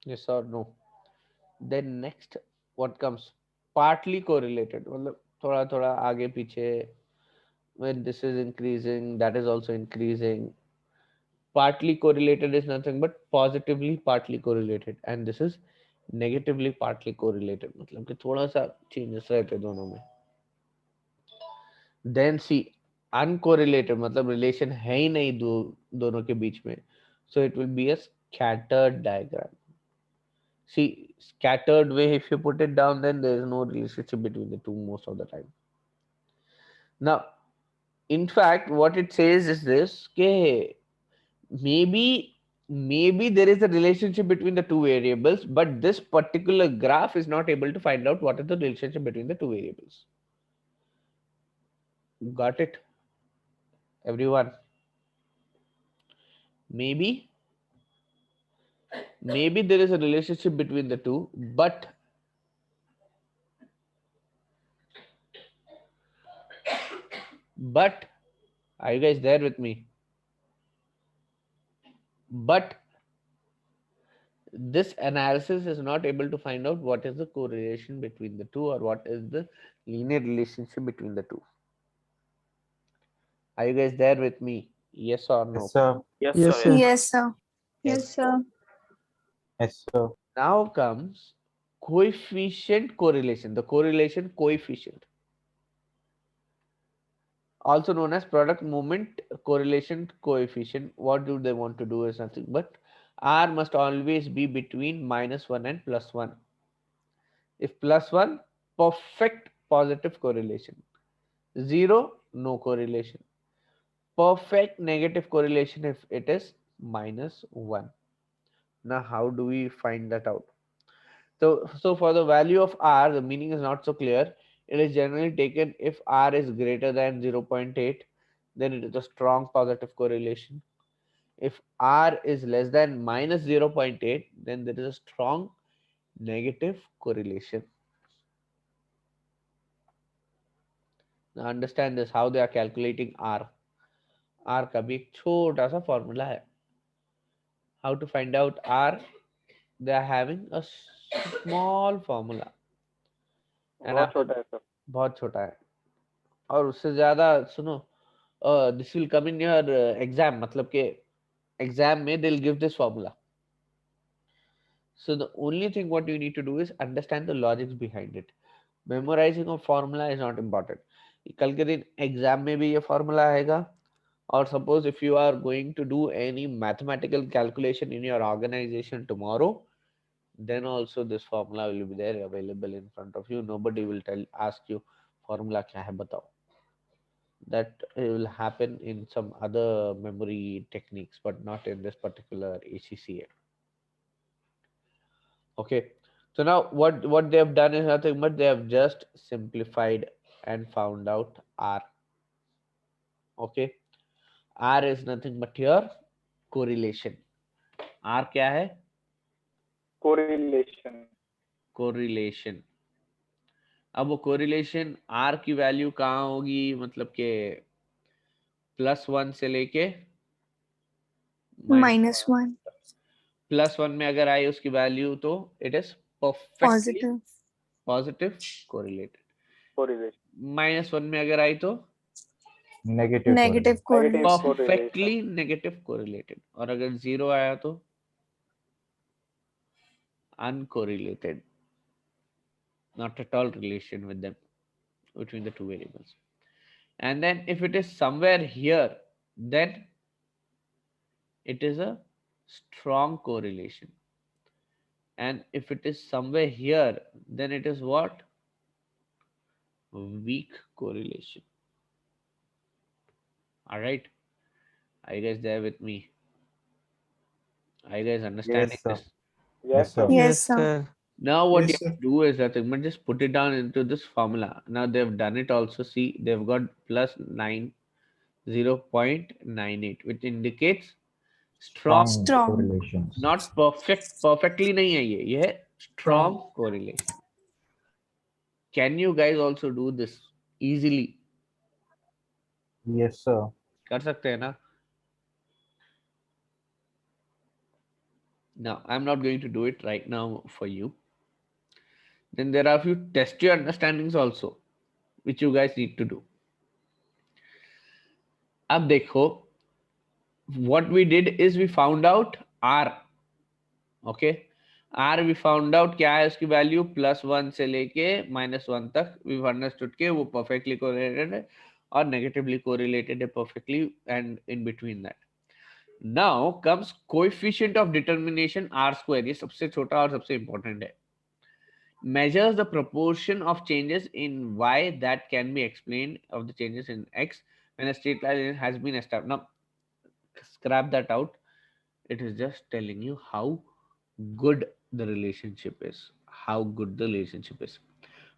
Yes or no? Then next what comes? Partly correlated, मतलब थोड़ा थोड़ा आगे पीछे, when this is increasing that is also increasing. Partly correlated is nothing but positively partly correlated, and this is negatively partly correlated, मतलब कि थोड़ा सा changes रहते दोनों में. Then see uncorrelated, मतलब relation है ही नहीं दोनों के बीच में, so it will be a scattered diagram. See, scattered way, if you put it down, then there is no relationship between the two most of the time. Now in fact what it says is this, okay, maybe there is a relationship between the two variables, but this particular graph is not able to find out what is the relationship between the two variables. Got it, everyone? maybe there is a relationship between the two, but are you guys there with me? But this analysis is not able to find out what is the correlation between the two or what is the linear relationship between the two. Are you guys there with me? Yes or no? Yes, sir. Yes, Yes, sir. sir. Yes, sir. Yes, sir. Yes, sir. Now comes coefficient correlation, the correlation coefficient, also known as product movement correlation coefficient. What do they want to do is nothing but R must always be between -1 and +1. If +1, perfect positive correlation. 0, no correlation. Perfect negative correlation if it is -1. Now, how do we find that out? So for the value of R, the meaning is not so clear. It is generally taken if R is greater than 0.8, then it is a strong positive correlation. If R is less than -0.8, then there is a strong negative correlation. Now understand this, how they are calculating R. R का भी एक छोटा सा formula है. How to find out R? They are having a small formula. बहुत छोटा है sir. बहुत छोटा है और उससे ज्यादा सुनो, this will come in your exam, मतलब के एग्जाम में they will give this formula. So the only thing what you need to do is understand the logics behind it. Memorizing of formula is not important. कल के दिन exam में भी ये formula आएगा, और suppose if you are going to do any mathematical calculation in your organization tomorrow, then also this formula will be there available in front of you. Nobody will ask you formula क्या है बताओ. That will happen in some other memory techniques, but not in this particular ACCA. Okay, so now what they have done is nothing but they have just simplified and found out R. Okay, R is nothing but your correlation. R क्या है? Correlation. Correlation. अब वो correlation R की value कहाँ होगी, मतलब के +1 से लेके -1. +1 में अगर आई उसकी वैल्यू तो it is perfectly Positive. Positive correlated. Correlation. -1 में अगर आई तो Negative. Negative correlation. Negative. Perfectly negative correlated, और अगर 0 आया तो uncorrelated, not at all relation with them, between the two variables. And then if it is somewhere here, then it is a strong correlation. And if it is somewhere here, then it is what? Weak correlation. All right, are you guys there with me? Are you guys understanding Yes, sir. this? Yes, sir. Yes, sir. Now what Yes, you have to do is that but just put it down into this formula. Now they've done it also. See, they've got +9 0.98, which indicates strong. Strong. correlations. Not perfectly नहीं है ये है strong correlation. Can you guys also do this easily? Yes, sir. कर सकते हैं ना? Now I'm not going to do it right now for you. Then there are a few test your understandings also, which you guys need to do. अब देखो, what we did is we found out R. Okay, R we found out क्या है उसकी value, +1 से लेके -1 तक. We've understood के वो perfectly correlated है और negatively correlated है perfectly, and in between that. Now comes coefficient of determination R square. ये सबसे छोटा और सबसे important है. Measures the proportion of changes in Y that can be explained of the changes in X when a straight line has been established. Now scrap that out. It is just telling you how good the relationship is. How good the relationship is.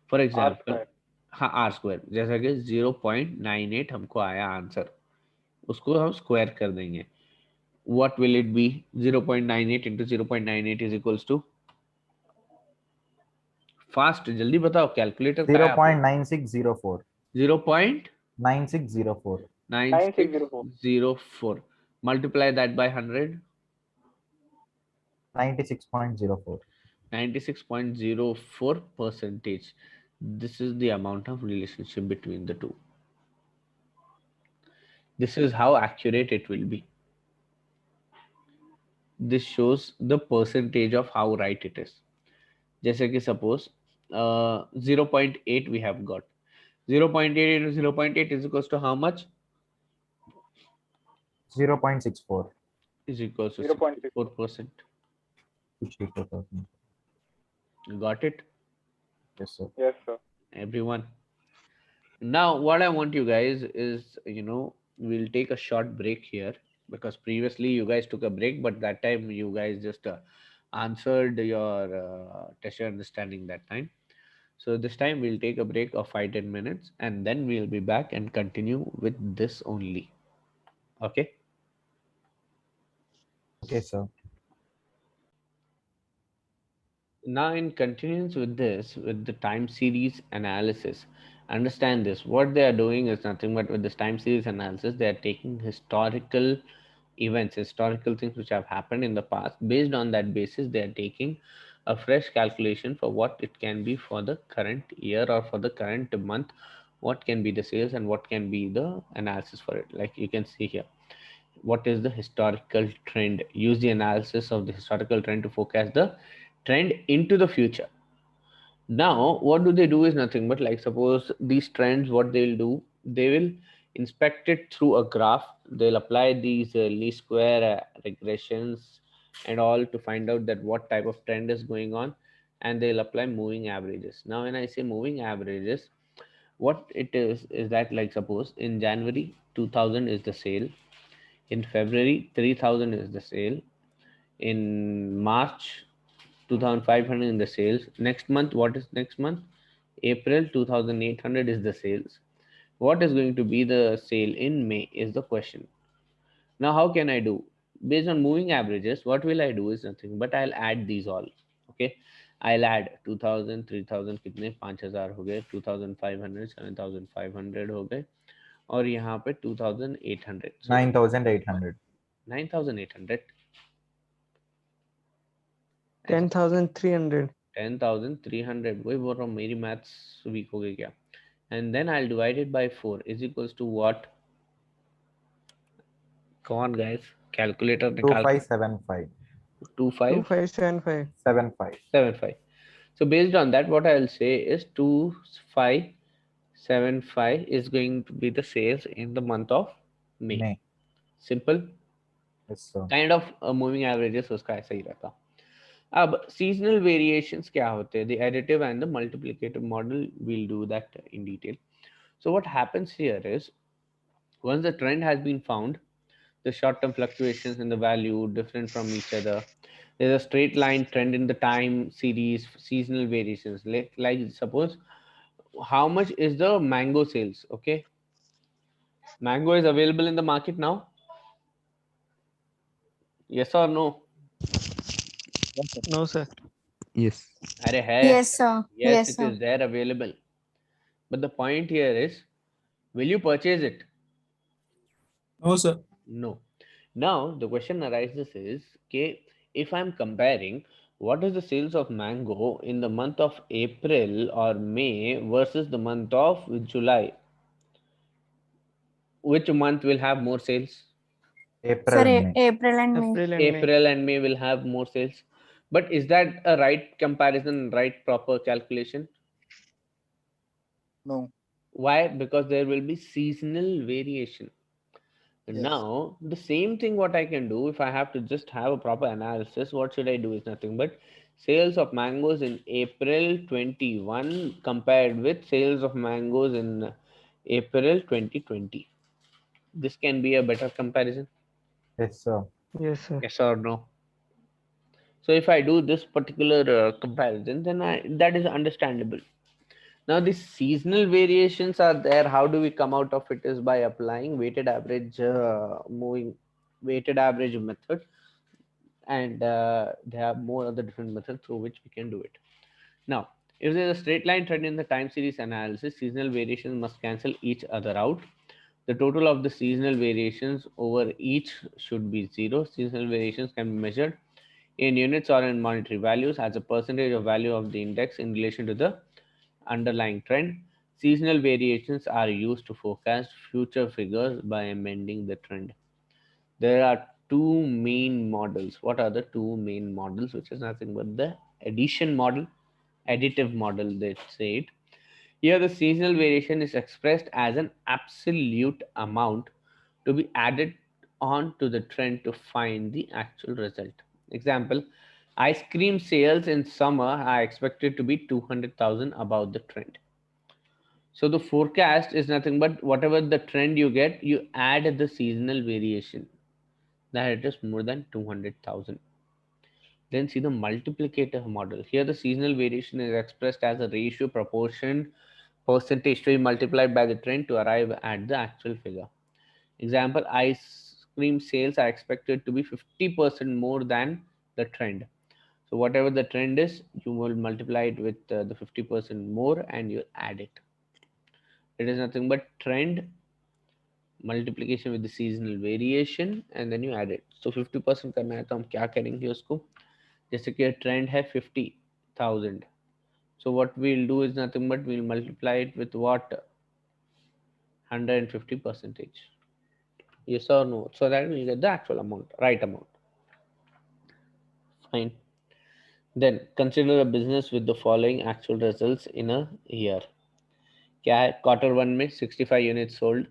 For example, square. हाँ R square, जैसा कि 0.98 हमको आया answer, उसको हम square कर देंगे. what will it be? 0.98 into 0.98 is equals to, fast जल्दी बताओ, कैलकुलेटर का है आपने? 0.9604. 9604. 0.9604. Multiply that by 100. 96.04. 96.04 percentage. This is the amount of relationship between the two. This is how accurate it will be. This shows the percentage of how right it is. जैसे कि suppose 0.8 we have got. 0.8 into 0.8 is equals to how much? 0.64. Is equals to 0.6. 64%. 64%. Got it? Yes, sir. Yes, sir. Everyone. Now what I want you guys is, we'll take a short break here, because previously you guys took a break, but that time you guys just answered your test understanding that time. So this time we'll take a break of 5-10 minutes, and then we'll be back and continue with this only. Okay. Okay, sir. Now in continuance with this, with the time series analysis, understand this, what they are doing is nothing but, with this time series analysis, they are taking historical events, historical things which have happened in the past. Based on that basis, they are taking a fresh calculation for what it can be for the current year or for the current month, what can be the sales and what can be the analysis for it. Like you can see here, what is the historical trend? Use the analysis of the historical trend to forecast the trend into the future. Now what do they do is nothing but, like, suppose these trends, what they'll do, they will inspect it through a graph. They'll apply these least square regressions and all to find out that what type of trend is going on, and they'll apply moving averages. Now when I say moving averages, what it is that, like, suppose in January 2000 is the sale, in February 3000 is the sale, in March 2500 in the sales. Next month, what is next month? April 2800 is the sales. What is going to be the sale in May is the question. Now how can I do? Based on moving averages, what will I do is nothing but I'll add these all. Okay, I'll add 2000, 3000 कितने 5000 हो गए, 2500 7500 हो गए, और यहाँ पे 2800. So 9,800. 9800. 10,300. 10,300. वही बोल रहा हूँ, मेरी मैथ्स वीक हो गई क्या? And then I'll divide it by 4 is equals to what? Come on guys, calculator निकाल. 2575. 2575. 2575. 75. So based on that, what I'll say is 2575 is going to be the sales in the month of May. May. Simple. Yes, sir. Kind of moving averages उसका ऐसा ही रहता. अब seasonal variations क्या होते हैं? The additive and the multiplicative model, we'll do that in detail. So what happens here is, once the trend has been found, the short-term fluctuations in the value different from each other. There's a straight line trend in the time series, seasonal variations. Like suppose, how much is the mango sales? Okay, mango is available in the market now. Yes or no? No, sir. Yes. अरे है. Yes, sir. Yes, Yes, it sir. is there available. But the point here is, will you purchase it? No, sir. No. Now the question arises is, okay, if I'm comparing what is the sales of mango in the month of April or May versus the month of July, which month will have more sales? April, Sir, May. April and May. April and May. April and May will have more sales. But is that a right comparison, right proper calculation? No. Why? Because there will be seasonal variation. Yes. Now, the same thing what I can do, if I have to just have a proper analysis, what should I do is nothing but sales of mangoes in April 21 compared with sales of mangoes in April 2020. This can be a better comparison. Yes, sir. Yes, sir. Yes or no? So if I do this particular comparison, then that is understandable. Now these seasonal variations are there. How do we come out of it? Is by applying weighted average moving weighted average method, and there are more other different methods through which we can do it. Now, if there is a straight line trend in the time series analysis, seasonal variations must cancel each other out. The total of the seasonal variations over each should be zero. Seasonal variations can be measured in units or in monetary values as a percentage of value of the index in relation to the underlying trend. Seasonal variations are used to forecast future figures by amending the trend. There are two main models. What are the two main models? Which is nothing but the addition model, additive model, they say it. Here, the seasonal variation is expressed as an absolute amount to be added on to the trend to find the actual result. Example, ice cream sales in summer are expected to be 200,000 above the trend. So the forecast is nothing but whatever the trend you get, you add the seasonal variation that it is more than 200,000. Then see the multiplicative model. Here the seasonal variation is expressed as a ratio proportion percentage to be multiplied by the trend to arrive at the actual figure. Example, ice cream sales are expected to be 50% more than the trend. So whatever the trend is, you will multiply it with the 50% more and you add it. It is nothing but trend multiplication with the seasonal variation and then you add it. So 50% करना है तो हम क्या करेंगे उसको, जैसे कि trend है 50,000. So what we'll do is nothing but we'll multiply it with what, 150 percentage. Yes or no? So that we'll get the actual amount, right amount. Fine. Then consider a business with the following actual results in a year. क्या है, quarter 1 में 65 unit sold,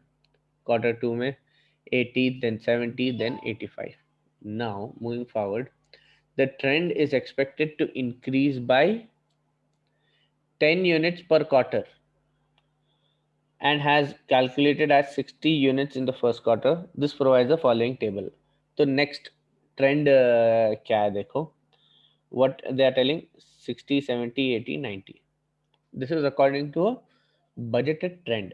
quarter 2 में 80, then 70, then 85. Now moving forward, the trend is expected to increase by 10 units per quarter and has calculated as 60 units in the first quarter. This provides the following table. So next trend क्या है देखो, what they are telling, 60, 70, 80, 90. This is according to a budgeted trend.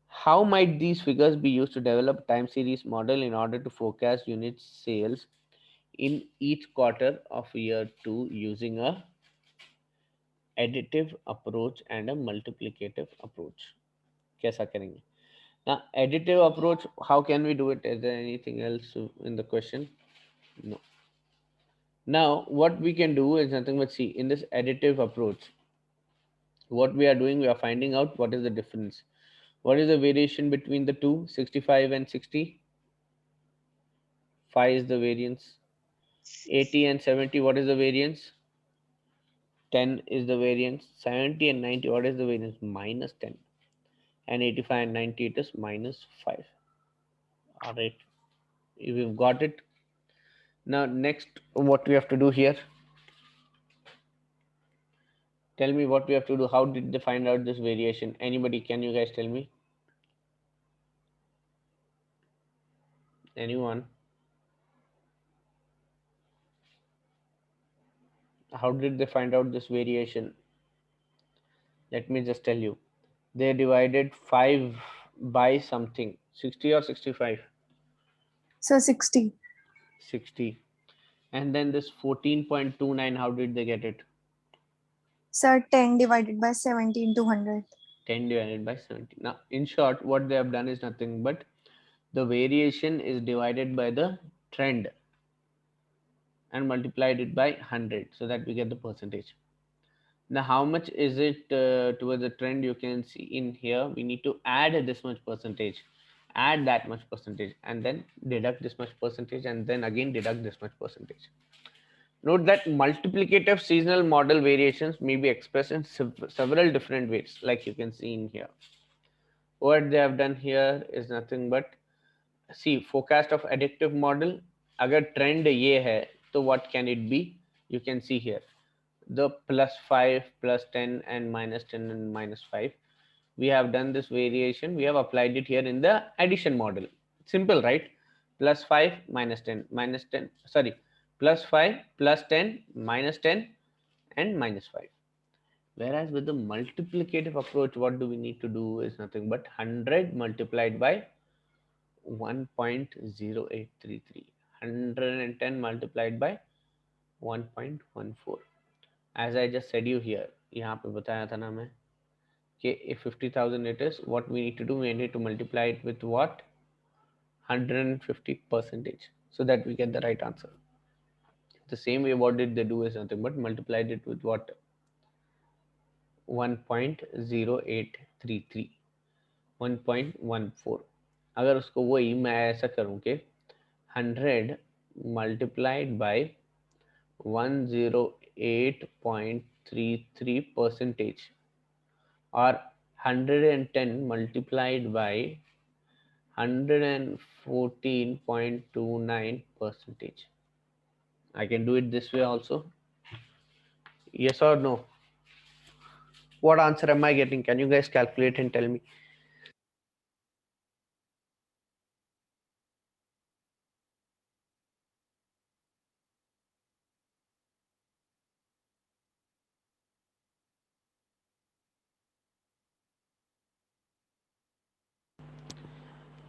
How might these figures be used to develop a time series model in order to forecast unit sales in each quarter of year 2 using a additive approach and a multiplicative approach? कैसा करेंगे? Now, additive approach, how can we do it? Is there anything else in the question? No. Now, what we can do is nothing but see in this additive approach. What we are doing, we are finding out what is the difference. What is the variation between the two, 65 and 60? 5 is the variance. 80 and 70, what is the variance? 10 is the variance. 70 and 90, what is the variance? Minus 10. And 85 and 90, it is minus 5. All right, we've got it. Now next, what we have to do here? Tell me what we have to do. How did they find out this variation? Anybody, can you guys tell me? Anyone? How did they find out this variation? Let me just tell you. They divided 5 by something. 60 or 65? So 60. 60. And then this 14.29, how did they get it? So 10 divided by 70 into 100. 10 divided by 70. Now, in short, what they have done is nothing but the variation is divided by the trend and multiplied it by 100 so that we get the percentage. Now, how much is it towards the trend? You can see in here, we need to add this much percentage, add that much percentage, and then deduct this much percentage, and then again deduct this much percentage. Note that multiplicative seasonal model variations may be expressed in several different ways, like you can see in here. What they have done here is nothing but, see, forecast of additive model. Agar trend ye hai, so what can it be? You can see here, the +5, +10, and -10 and -5. We have done this variation. We have applied it here in the addition model. Simple, right? +5, -10, -10. Sorry, +5, +10, -10, and -5. Whereas with the multiplicative approach, what do we need to do is nothing but 100 multiplied by 1.0833. 110 multiplied by 1.14. As I just said you here, यहाँ पे बताया था ना मैं कि if 50,000 it is, what we need to do, we need to multiply it with what? 150 percentage, so that we get the right answer. The same way, what did they do is nothing but multiplied it with what? 1.0833, 1.14. अगर उसको वही मैं ऐसा करूँ कि 100 multiplied by 108.33 percentage, or 110 multiplied by 114.29 percentage. I can do it this way also. Yes or no? What answer am I getting? Can you guys calculate and tell me?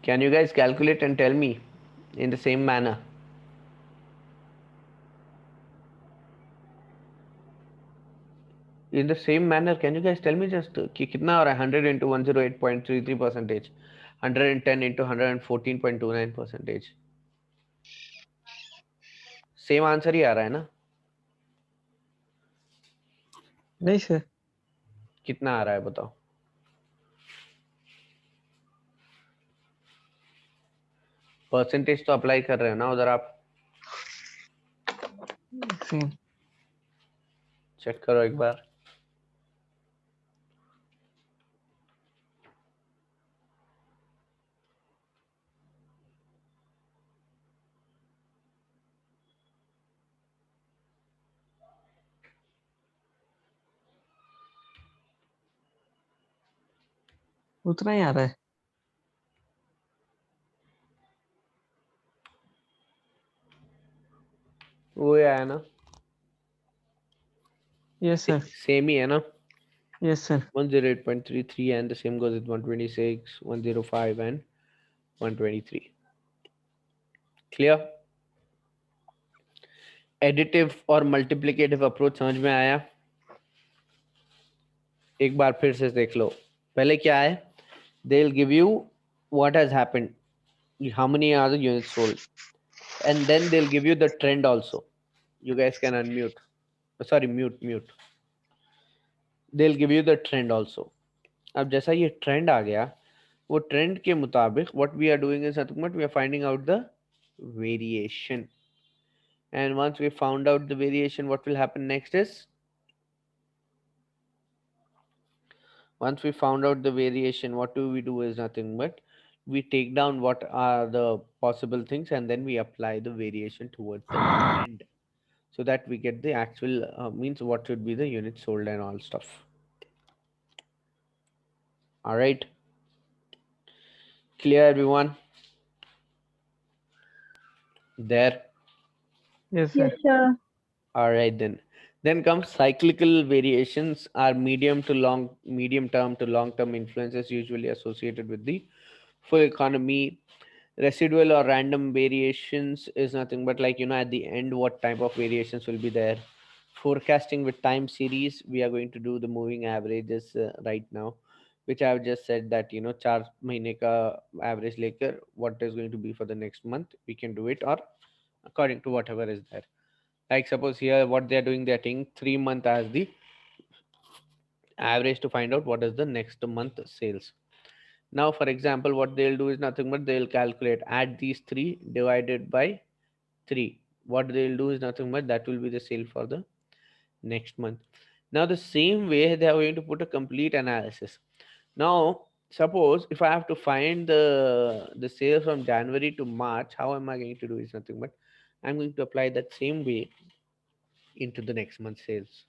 Can you guys calculate and tell me in the same manner? In the same manner, can you guys tell me just कि कितना हो रहा है 100 into 108.33 percentage, 110 into 114.29 percentage? Same answer ही आ रहा है ना? नहीं sir. कितना आ रहा है बताओ? परसेंटेज तो अप्लाई कर रहे हो ना उधर आप? सेम। चेक करो एक बार। उतना ही आ रहा है। वो आया ना? Yes sir. सेम ही है ना? Yes sir. 108.33 and the same goes with 126, 105 and 123. Clear? Additive और multiplicative approach समझ में आया? एक बार फिर से देख लो। पहले क्या है? They'll give you what has happened, how many are the units sold, and then they'll give you the trend also. You guys can unmute. Sorry, mute. They'll give you the trend also. अब जैसा ये trend आ गया, वो trend के मुताबिक what we are doing is nothing but we are finding out the variation. And once we found out the variation, what will happen next is, once we found out the variation, what do we do is nothing but we take down what are the possible things and then we apply the variation towards the end, so that we get the actual means what should be the units sold and all stuff. All right, clear everyone there? Yes sir. Yes, sir. All right, then comes cyclical variations, are medium term to long term influences usually associated with the full economy. Residual or random variations is nothing but like, at the end what type of variations will be there. Forecasting with time series, we are going to do the moving averages right now, which I have just said that 4 महीने का average लेकर what is going to be for the next month, we can do it, or according to whatever is there. Like suppose here what they are doing, they are taking 3 month as the average to find out what is the next month sales. Now, for example, what they'll do is nothing but they'll calculate, add these 3 divided by 3. What they'll do is nothing but that will be the sale for the next month. Now, the same way they are going to put a complete analysis. Now, suppose if I have to find the sales from January to March, how am I going to do is nothing but I'm going to apply that same way into the next month sales.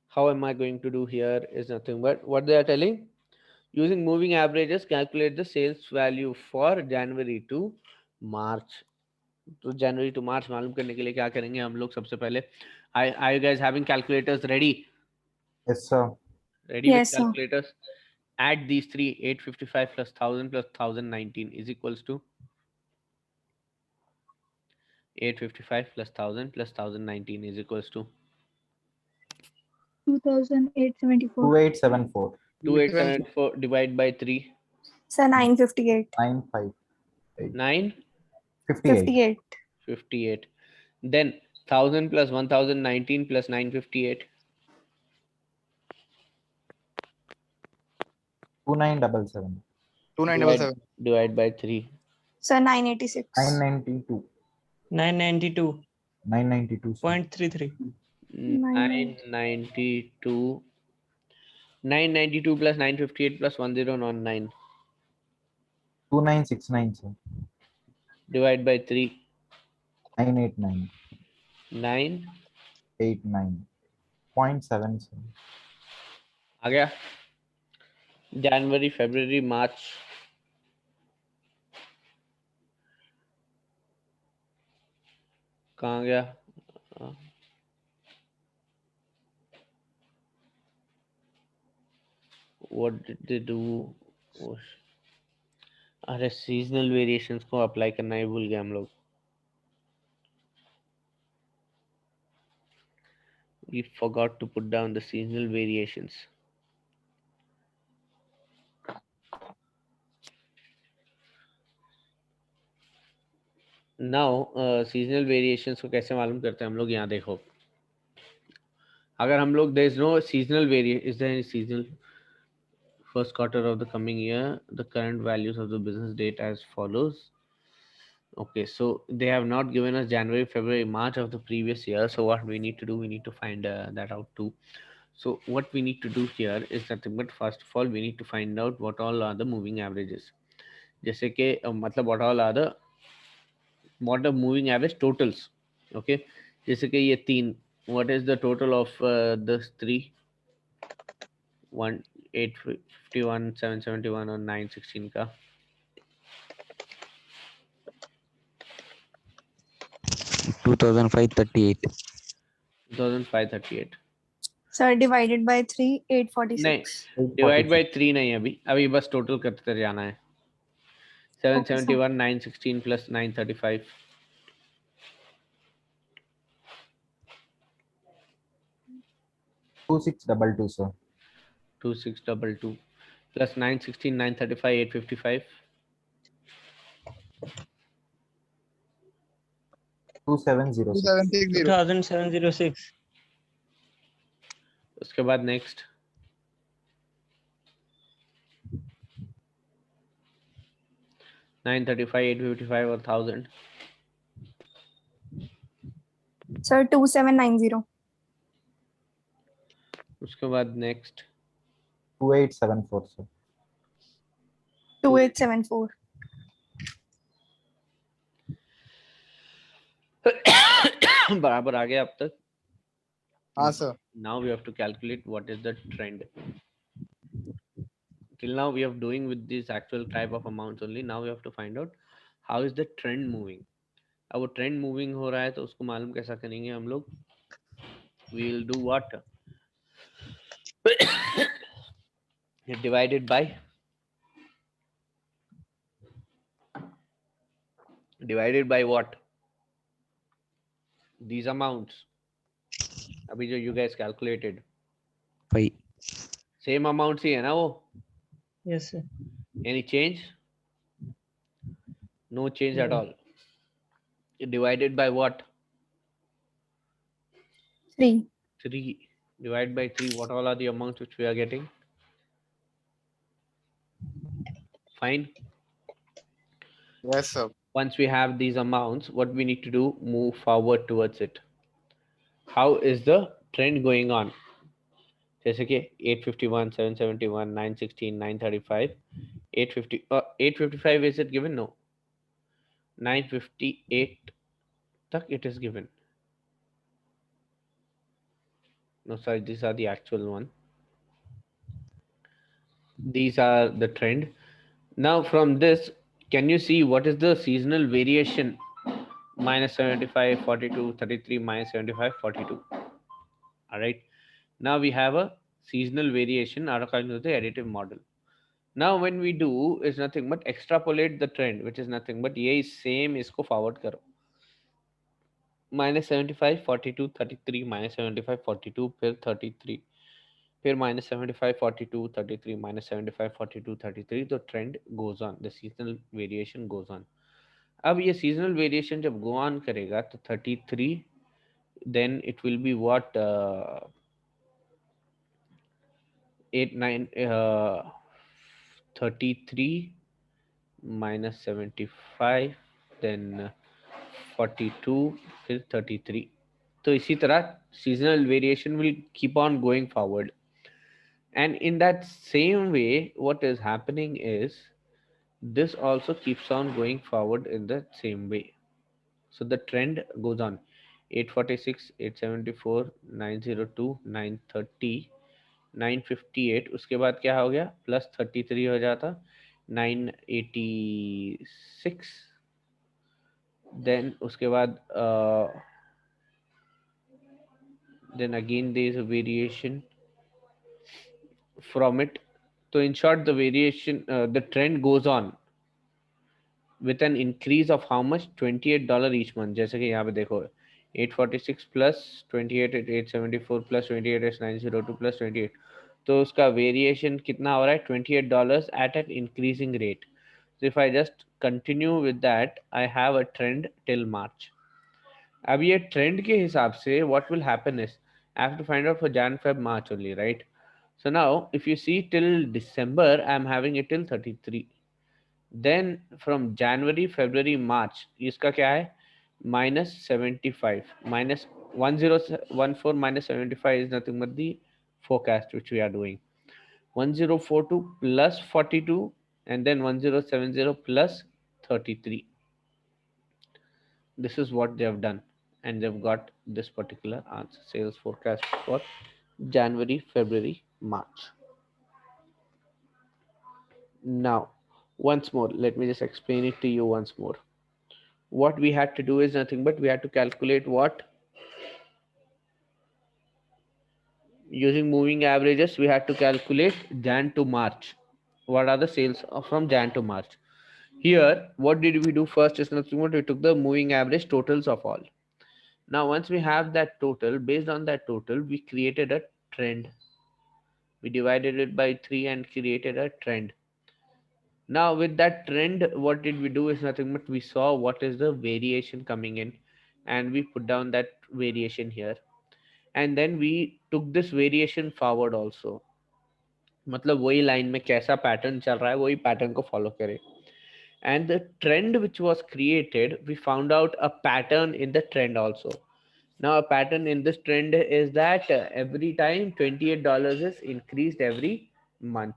How am I going to do here is nothing but what they are telling. Using moving averages, calculate the sales value for January to March. तो January to March मालूम करने के लिए क्या करेंगे हम लोग? सबसे पहले, are you guys having calculators ready? Yes, sir. Ready Yes, with sir. calculators? Add these three, 855 plus 1000 plus 1019 is equals to 855 plus 1000 plus 1019 is equals to 2874. 2874. 2874 divided by 3, Sir, 958. 958. 958. 58. Then 1000 plus 1019 plus 958. 2977. 2977. Divide by 3. Sir, 986. 992. 992.33. 992. sir. 992. 992 plus 958 plus 1019. 2969. sir. Divide by 3. 989. 9. 89.7. sir. आ गया. January, February, March. कहाँ गया? What did they do? अरे seasonal variations को apply करना ही भूल गए हम लोग. We forgot to put down the seasonal variations. Now seasonal variations को कैसे मालूम करते हैं हम लोग? यहाँ देखो, अगर हम लोग there is no seasonal variation, is there any seasonal first quarter of the coming year, the current values of the business date as follows. Okay, so they have not given us January, February, March of the previous year. So what we need to do, we need to find that out too. So what we need to do here is nothing but first of all we need to find out what all are the moving averages. जैसे कि मतलब what all are the moving average totals. Okay, जैसे कि ये तीन, what is the total of this three? 1 851 771 और 916 का 2538. 2538. Sir, divided by 3, 846. Divide by 3 नहीं, अभी बस टोटल करते जाना है. 771 916 प्लस 935. 2622. sir. 2622 plus 916 935 855. 2706. 2760. 2706. उसके बाद नेक्स्ट 935 855 और 1000. Sir, 2790. उसके बाद नेक्स्ट 2874. sir. 2874. बराबर आ गया अब तक. हाँ sir. Now we have to calculate what is the trend. Till now we are doing with this actual type of amounts only. Now we have to find out how is the trend moving. अब वो trend moving हो रहा है तो उसको मालूम कैसा करेंगे हम लोग? We will do what? Divided by what? These amounts. अभी जो you guys calculated. 5. Same amounts ही है ना वो? Yes, sir. Any change? No change at No. all. Divided by what? 3. 3. Divided by 3. What all are the amounts which we are getting? Fine. Yes sir. Once we have these amounts, what we need to do, move forward towards it. How is the trend going on? जैसे कि 851 771 916 935 850 855 is it given? No. 958 tak it is given. No, sorry, these are the actual one. These are the trend. Now from this, can you see what is the seasonal variation? Minus 75 42 33 minus 75 42. All right, now we have a seasonal variation according to the additive model. Now when we do is nothing but extrapolate the trend, which is nothing but ये same इसको forward करो. -75 42 33 -75 42 फिर 33 फिर -75 42 33 -75 42 33. तो trend goes on, the seasonal variation goes on. अब ये seasonal variation जब go on करेगा तो 33, then it will be what 8 9 33 -75 then 42 फिर 33. तो इसी तरह seasonal variation will keep on going forward. And in that same way, what is happening is this also keeps on going forward in the same way. So the trend goes on 846, 874, 902, 930, 958. उसके बाद क्या हो गया, +33 हो जाता, 986. Then उसके बाद then again there is a variation from it. So in short, the variation, the trend goes on with an increase of how much, $28 each month. जैसे कि यहाँ पे देखो 846 plus 28 at 874 plus 28 is 902 plus 28. तो उसका variation कितना हो रहा है, $28 at an increasing rate. So if I just continue with that, I have a trend till March. अब ये trend के हिसाब से what will happen is I have to find out for Jan, Feb, March only, right? So now if you see till December, I'm having it till 33. Then from January, February, March, इसका क्या है, -75, -1014 -75 is nothing but the forecast which we are doing. 1042 plus 42 and then 1070 plus 33. This is what they have done, and they've got this particular answer, sales forecast for January, February, March. Now, once more, let me just explain it to you once more. What we had to do is nothing but we had to calculate what, using moving averages, we had to calculate Jan to March. What are the sales from Jan to March? Here, what did we do first is nothing but we took the moving average totals of all. Now, once we have that total, based on that total, we created a trend. We divided it by 3 and created a trend. Now with that trend, what did we do is nothing but we saw what is the variation coming in and we put down that variation here, and then we took this variation forward also. मतलब वही line में कैसा pattern चल रहा है वही pattern को follow करे. And the trend which was created, we found out a pattern in the trend also. Now a pattern in this trend is that every time $28 is increased every month.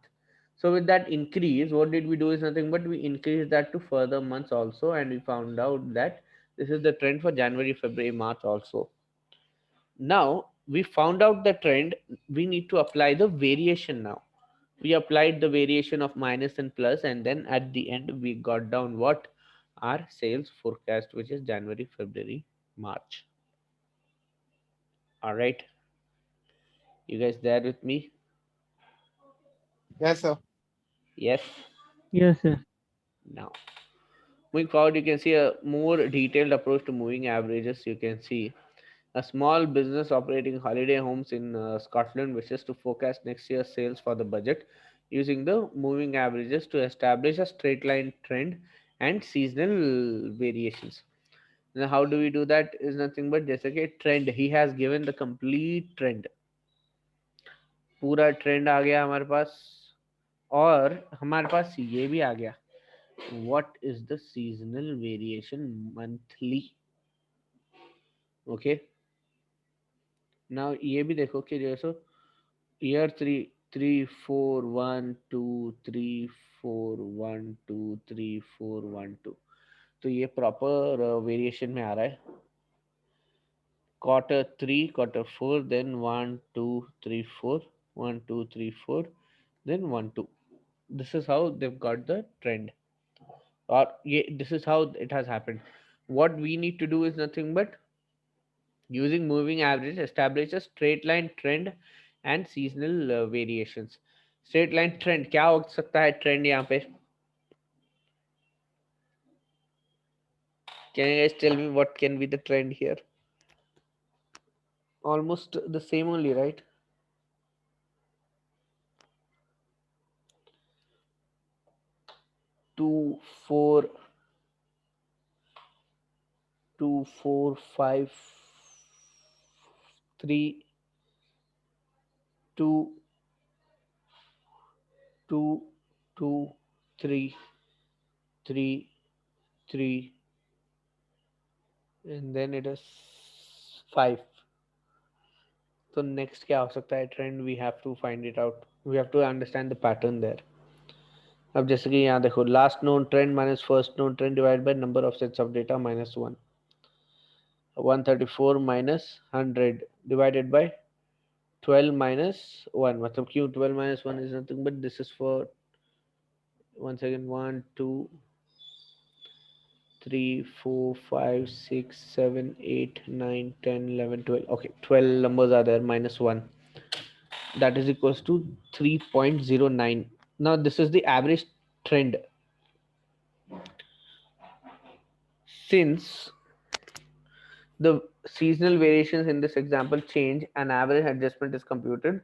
So with that increase, what did we do is nothing but we increased that to further months also, and we found out that this is the trend for January, February, March also. Now we found out the trend, we need to apply the variation now. We applied the variation of minus and plus, and then at the end we got down what, our sales forecast, which is January, February, March. All right, you guys there with me? Yes, sir. Yes. Yes, sir. Now moving forward, you can see a more detailed approach to moving averages. You can see a small business operating holiday homes in Scotland wishes to forecast next year's sales for the budget using the moving averages to establish a straight line trend and seasonal variations. Now how do we do that is nothing but जैसे कि trend, he has given the complete trend, पूरा trend आ गया हमारे पास, और हमारे पास ये भी आ गया what is the seasonal variation monthly. Okay, now ये भी देखो कि जैसे year 3 3 4 1 2 3 4 1 2 3 4 1 2, तो ये प्रॉपर वेरिएशन में आ रहा है. Quarter 3 Quarter 4 then 1 2 3 4 1 2 3 4 then 1 2. This is how they've got the trend, or this is how it has happened. What we need to do is nothing but using moving average establish a straight line trend and seasonal variations. Straight line trend क्या हो सकता है? Trend यहाँ पे can you guys tell me what can be the trend here? Almost the same only, right? Two, four, 5, 3, 2, 2, 2, 3, 3, 3, and then it is 5. So next क्या हो सकता है trend? We have to find it out. We have to understand the pattern there. अब जैसे कि यहाँ देखो, last known trend minus first known trend divided by number of sets of data minus 1. 134 minus 100 divided by 12 minus 1. मतलब क्यों 12 minus 1 is nothing but this is for once again 1, 2, 3, 4, 5, 6, 7, 8, 9, 10, 11, 12. Okay, 12 numbers are there minus 1. That is equals to 3.09. Now this is the average trend. Since the seasonal variations in this example change, an average adjustment is computed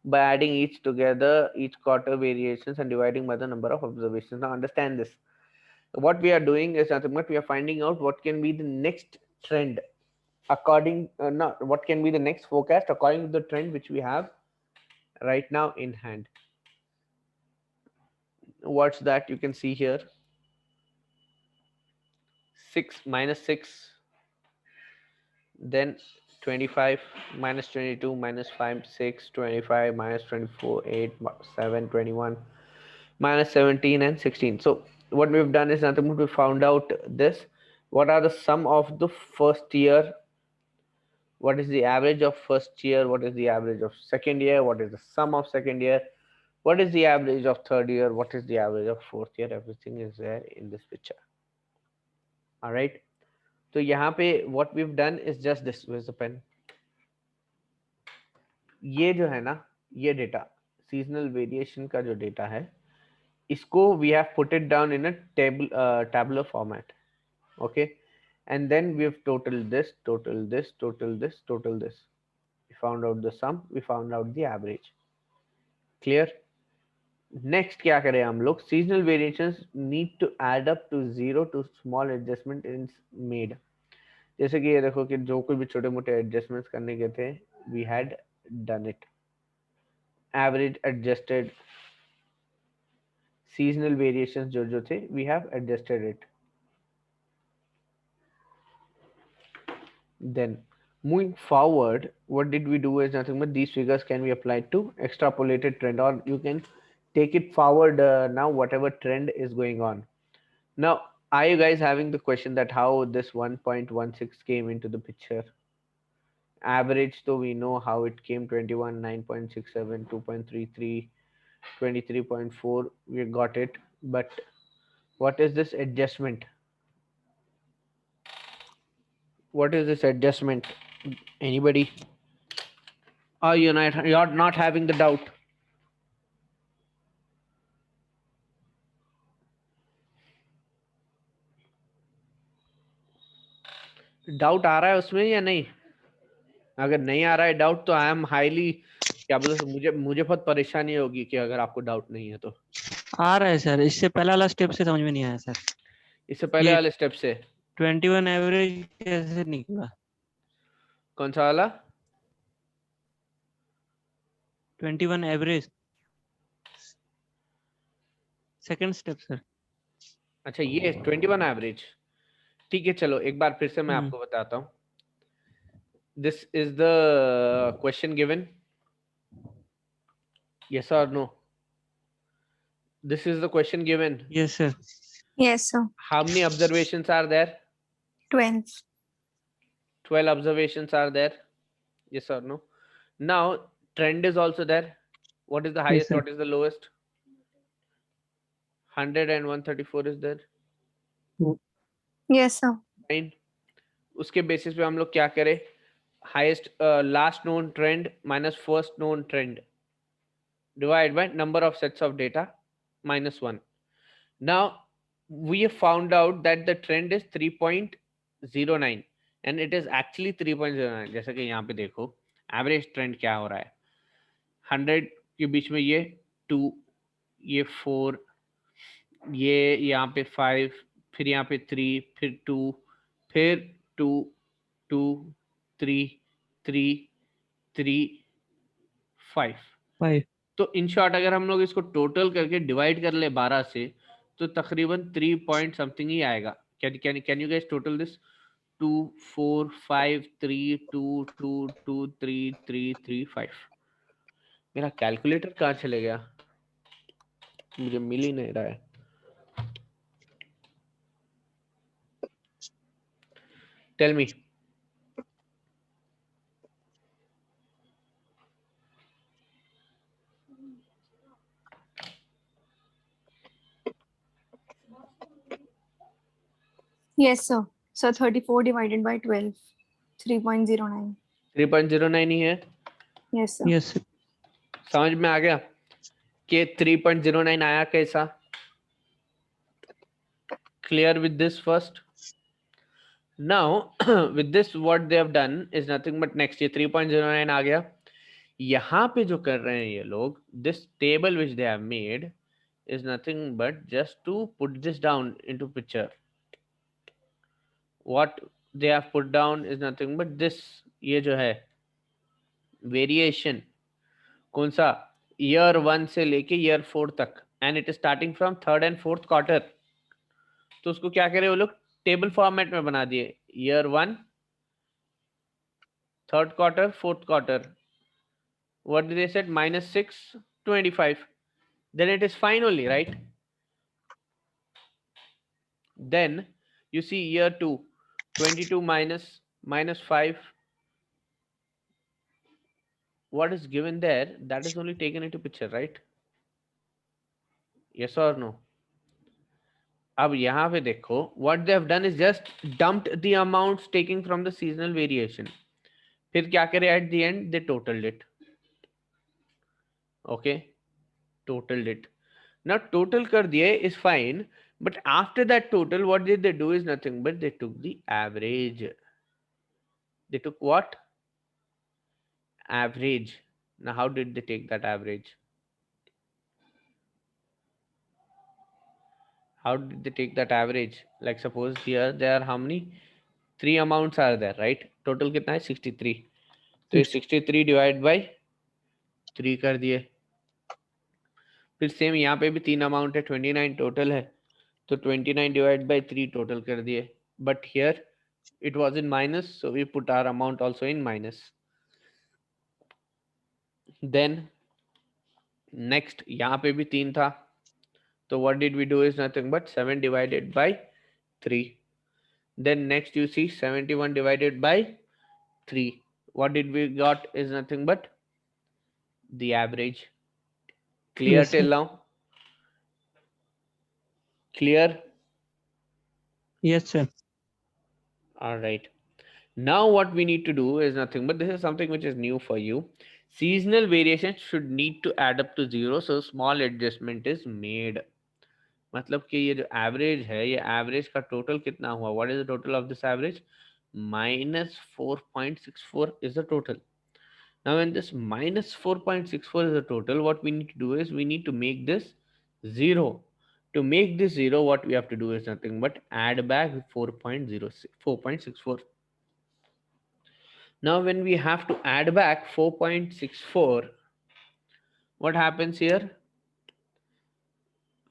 by adding each together, each quarter variations, and dividing by the number of observations. Now understand this. What we are doing is nothing but we are finding out what can be the next trend according not what can be the next forecast according to the trend which we have right now in hand. What's that? You can see here 6 minus 6, then 25 minus 22 minus 5, 6, 25 minus 24, 8, 7, 21 minus 17 and 16. So what we've done is nothing but we found out this. What are the sum of the first year? What is the average of first year? What is the average of second year? What is the sum of second year? What is the average of third year? What is the average of fourth year? Everything is there in this picture. All right. तो यहाँ पे what we've done is just this. Where's the pen? ये जो है ना, ये data seasonal variation का जो डेटा है, इसको we have put it down in a tabular format. Okay, and then we have totaled this, total this, total this, total this. We found out the sum, we found out the average. Clear? Next क्या करें हम लोग? Seasonal variations need to add up to 0 to small adjustment is made. जैसे कि ये देखो कि जो कोई भी छोटे मोटे एडजस्टमेंट्स करने के थे, we had done it. Average adjusted, seasonal variations जो थे, we have adjusted it. Then moving forward, what did we do is nothing but these figures can be applied to extrapolated trend, or you can take it forward now whatever trend is going on. Now, are you guys having the question that how this 1.16 came into the picture? Average, so we know how it came: 21, 9.67, 2.33, 23.4, we got it. But what is this adjustment? What is this adjustment? Anybody? Or you're not having the doubt? Doubt आ रहा है उसमें या नहीं? अगर नहीं आ रहा है डाउट तो आई एम हाईली क्या बोलते, मुझे बहुत परेशानी होगी कि अगर आपको डाउट नहीं है तो। आ रहा है सर, इससे पहले वाला स्टेप से समझ में नहीं आया सर। इससे पहले वाले स्टेप से 21 एवरेज कैसे निकला? कौन सा वाला? 21 एवरेज सेकंड स्टेप सर। अच्छा, ये 21 एवरेज, ठीक है। चलो एक बार फिर से मैं आपको बताता हूँ। This is the question given. Yes or no? This is the question given. Yes sir. Yes, sir. How many observations are there? 12. 12 observations are there. Yes or no? Now trend is also there. What is the highest? sir. What is the lowest? 100 and 134 is there. Yes, sir. Fine. उसके basis पे हम लोग क्या करें? Highest last known trend minus first known trend. divided by number of sets of data minus 1. Now we have found out that the trend is 3.09 and it is actually 3.09. जैसा कि यहाँ पे देखो एवरेज ट्रेंड क्या हो रहा है, 100 के बीच में ये 2, ये 4, ये यहाँ पे 5, फिर यहाँ पे 3, फिर 2, फिर 2, 2, 3, 3, 3, 5. 5. तो इन शॉर्ट अगर हम लोग इसको टोटल करके डिवाइड कर ले 12 से तो तकरीबन 3 पॉइंट समथिंग ही आएगा. Can you guys total this? 2, 4, 5, 3, 2, 2, 2, 3, 3, 3, 5. मेरा कैलकुलेटर कहाँ चले गया? मुझे मिल ही नहीं रहा है. Tell me. Yes, sir. So 34 divided by 12, 3.09. 3.09 ही है. Yes, sir. Yes, sir. समझ में आ गया कि 3.09 आया कैसा? Clear with this first? Now with this what they have done is nothing but next ये 3.09 आ गया. यहाँ पे जो कर रहे हैं ये लोग, this table which they have made is nothing but just to put this down into picture. What they have put down is nothing but this, ये जो है variation कौन सा, year 1 से लेके year 4 तक, and it is starting from 3rd and 4th quarter. तो उसको क्या करे वो लोग टेबल फॉर्मेट में बना दिए, year 1, 3rd quarter, 4th quarter. What did they said? -6, 25. Then it is fine only, right? Then you see year 2, 22 minus 5. What is given there, that is only taken into picture, right? Yes or no? अब यहाँ पे देखो, what they have done is just dumped the amounts taking from the seasonal variation. फिर क्या करे at the end? They totaled it. Okay, totaled it. Now total कर दिए is fine, but after that total, what did they do is nothing but they took the average. They took what? Average. Now how did they take that average? How did they take that average? Like suppose here there are how many? 3 amounts are there, right? Total कितना है? 63. तो ये 63 divided by 3 कर दिए. फिर same यहाँ पे भी 3 अमाउंट है, 29 टोटल है, तो 29 divided by 3 टोटल कर दिए. But here it was in minus, so we put our amount also in minus. Then next यहाँ पे भी 3 था, so what did we do is nothing but 7 divided by 3. Then next you see 71 divided by 3. What did we got is nothing but the average. Clear Yes, till sir. now? Clear? Yes, sir. All right. Now what we need to do is nothing but this is something which is new for you. Seasonal variation should need to add up to 0, so small adjustment is made. मतलब कि ये जो average है, ये average का total कितना हुआ? What is the total of this average? -4.64 is the total. Now when this -4.64 is the total, what we need to do is we need to make this 0. To make this 0, what we have to do is nothing but add back 4.64. Now when we have to add back 4.64, what happens here?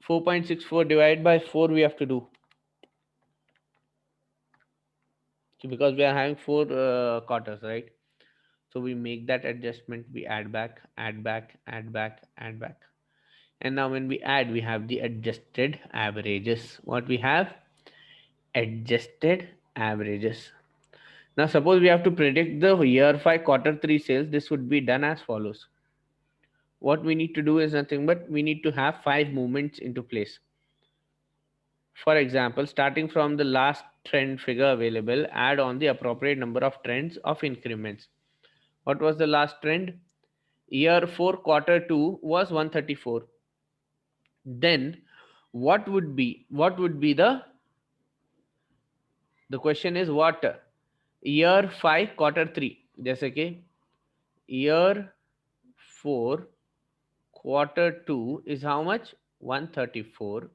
4.64 divided by 4 we have to do. Because we are having 4 quarters, right? So we make that adjustment, we add back, add back, add back, add back. And now when we add, we have the adjusted averages. What we have? Adjusted averages. Now suppose we have to predict the year 5 quarter 3 sales. This would be done as follows. What we need to do is nothing but we need to have 5 movements into place. For example, starting from the last trend figure available, add on the appropriate number of trends of increments. What was the last trend? Year 4 quarter 2 was 134. Then what would be the question is what? Year 5 quarter 3, जैसे कि year 4 quarter 2 is how much? 134.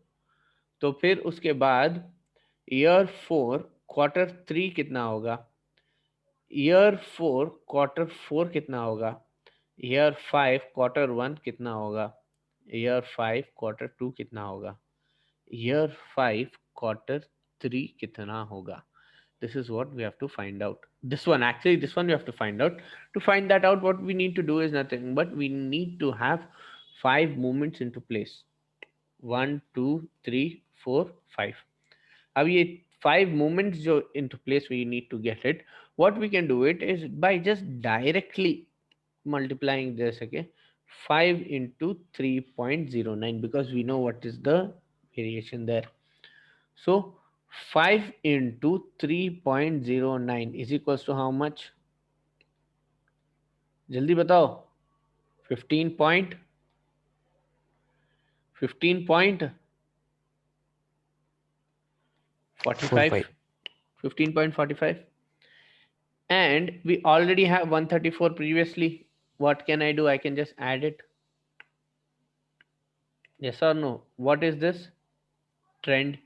तो फिर उसके बाद year 4 quarter 3 कितना होगा? year 4 quarter 4 कितना होगा? year 5 quarter 1 कितना होगा? year 5 quarter 2 कितना होगा? year 5 quarter 3 कितना होगा? This is what we have to find out. This one we have to find out. To find that out, what we need to do is nothing but we need to have 5 movements into place. 1 2 3 4 5. अब ये 5 movements जो into place we need to get it. What we can do it is by just directly multiplying this, okay, 5 into 3.09, because we know what is the variation there. So 5 into 3.09 is equals to how much? जल्दी बताओ. 15.45. 15.45. And we already have 134 previously. What can I do? I can just add it. Yes or no? What is this? Trend.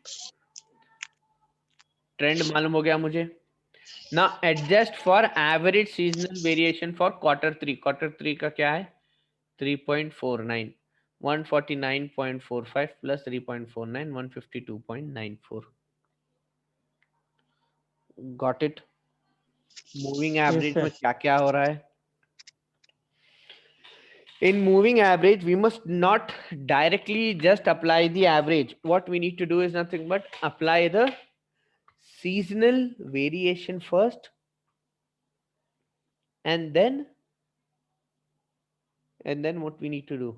Trend मालूम हो गया मुझे. Now adjust for average seasonal variation for quarter 3. Quarter 3 का क्या है? 3.49. 149.45 plus 3.49, 152.94. Got it? Moving average sir. में क्या क्या हो रहा है? In moving average, we must not directly just apply the average. What we need to do is nothing but apply the seasonal variation first, and then what we need to do?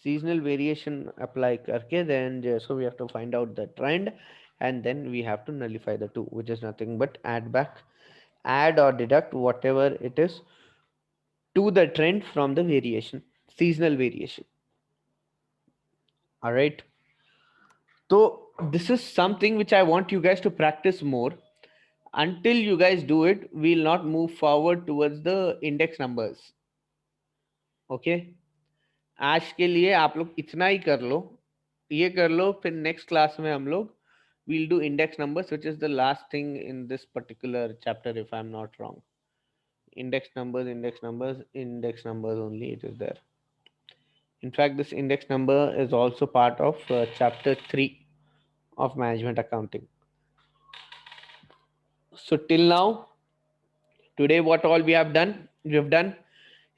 Seasonal variation apply करके, then so we have to find out the trend, and then we have to nullify the two, which is nothing but add or deduct whatever it is to the trend from the variation, seasonal variation. All right. So this is something which I want you guys to practice more. Until you guys do it, we'll not move forward towards the index numbers. Okay. आज के लिए आप लोग इतना ही कर लो, ये कर लो, फिर नेक्स्ट क्लास में हम लोग we'll do index numbers, which is the last thing in this particular chapter, if I'm not wrong. Index numbers only, it is there. In fact, this index number is also part of chapter 3 of management accounting. So till now, today what all we have done? We have done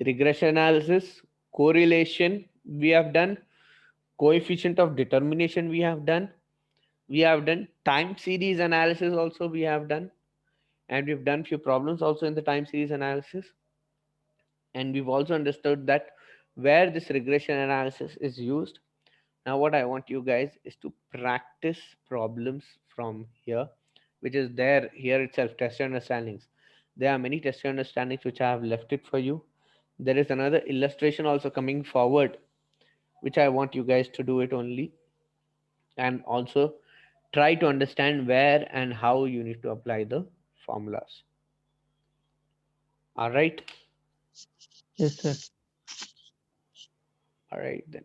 regression analysis, correlation we have done, coefficient of determination we have done time series analysis also we have done, and we've done few problems also in the time series analysis, and we've also understood that where this regression analysis is used. Now what I want you guys is to practice problems from here, which is there here itself, test understandings. There are many test understandings which I have left it for you. There is another illustration also coming forward, which I want you guys to do it only, and also try to understand where and how you need to apply the formulas. All right. Yes, sir. All right then.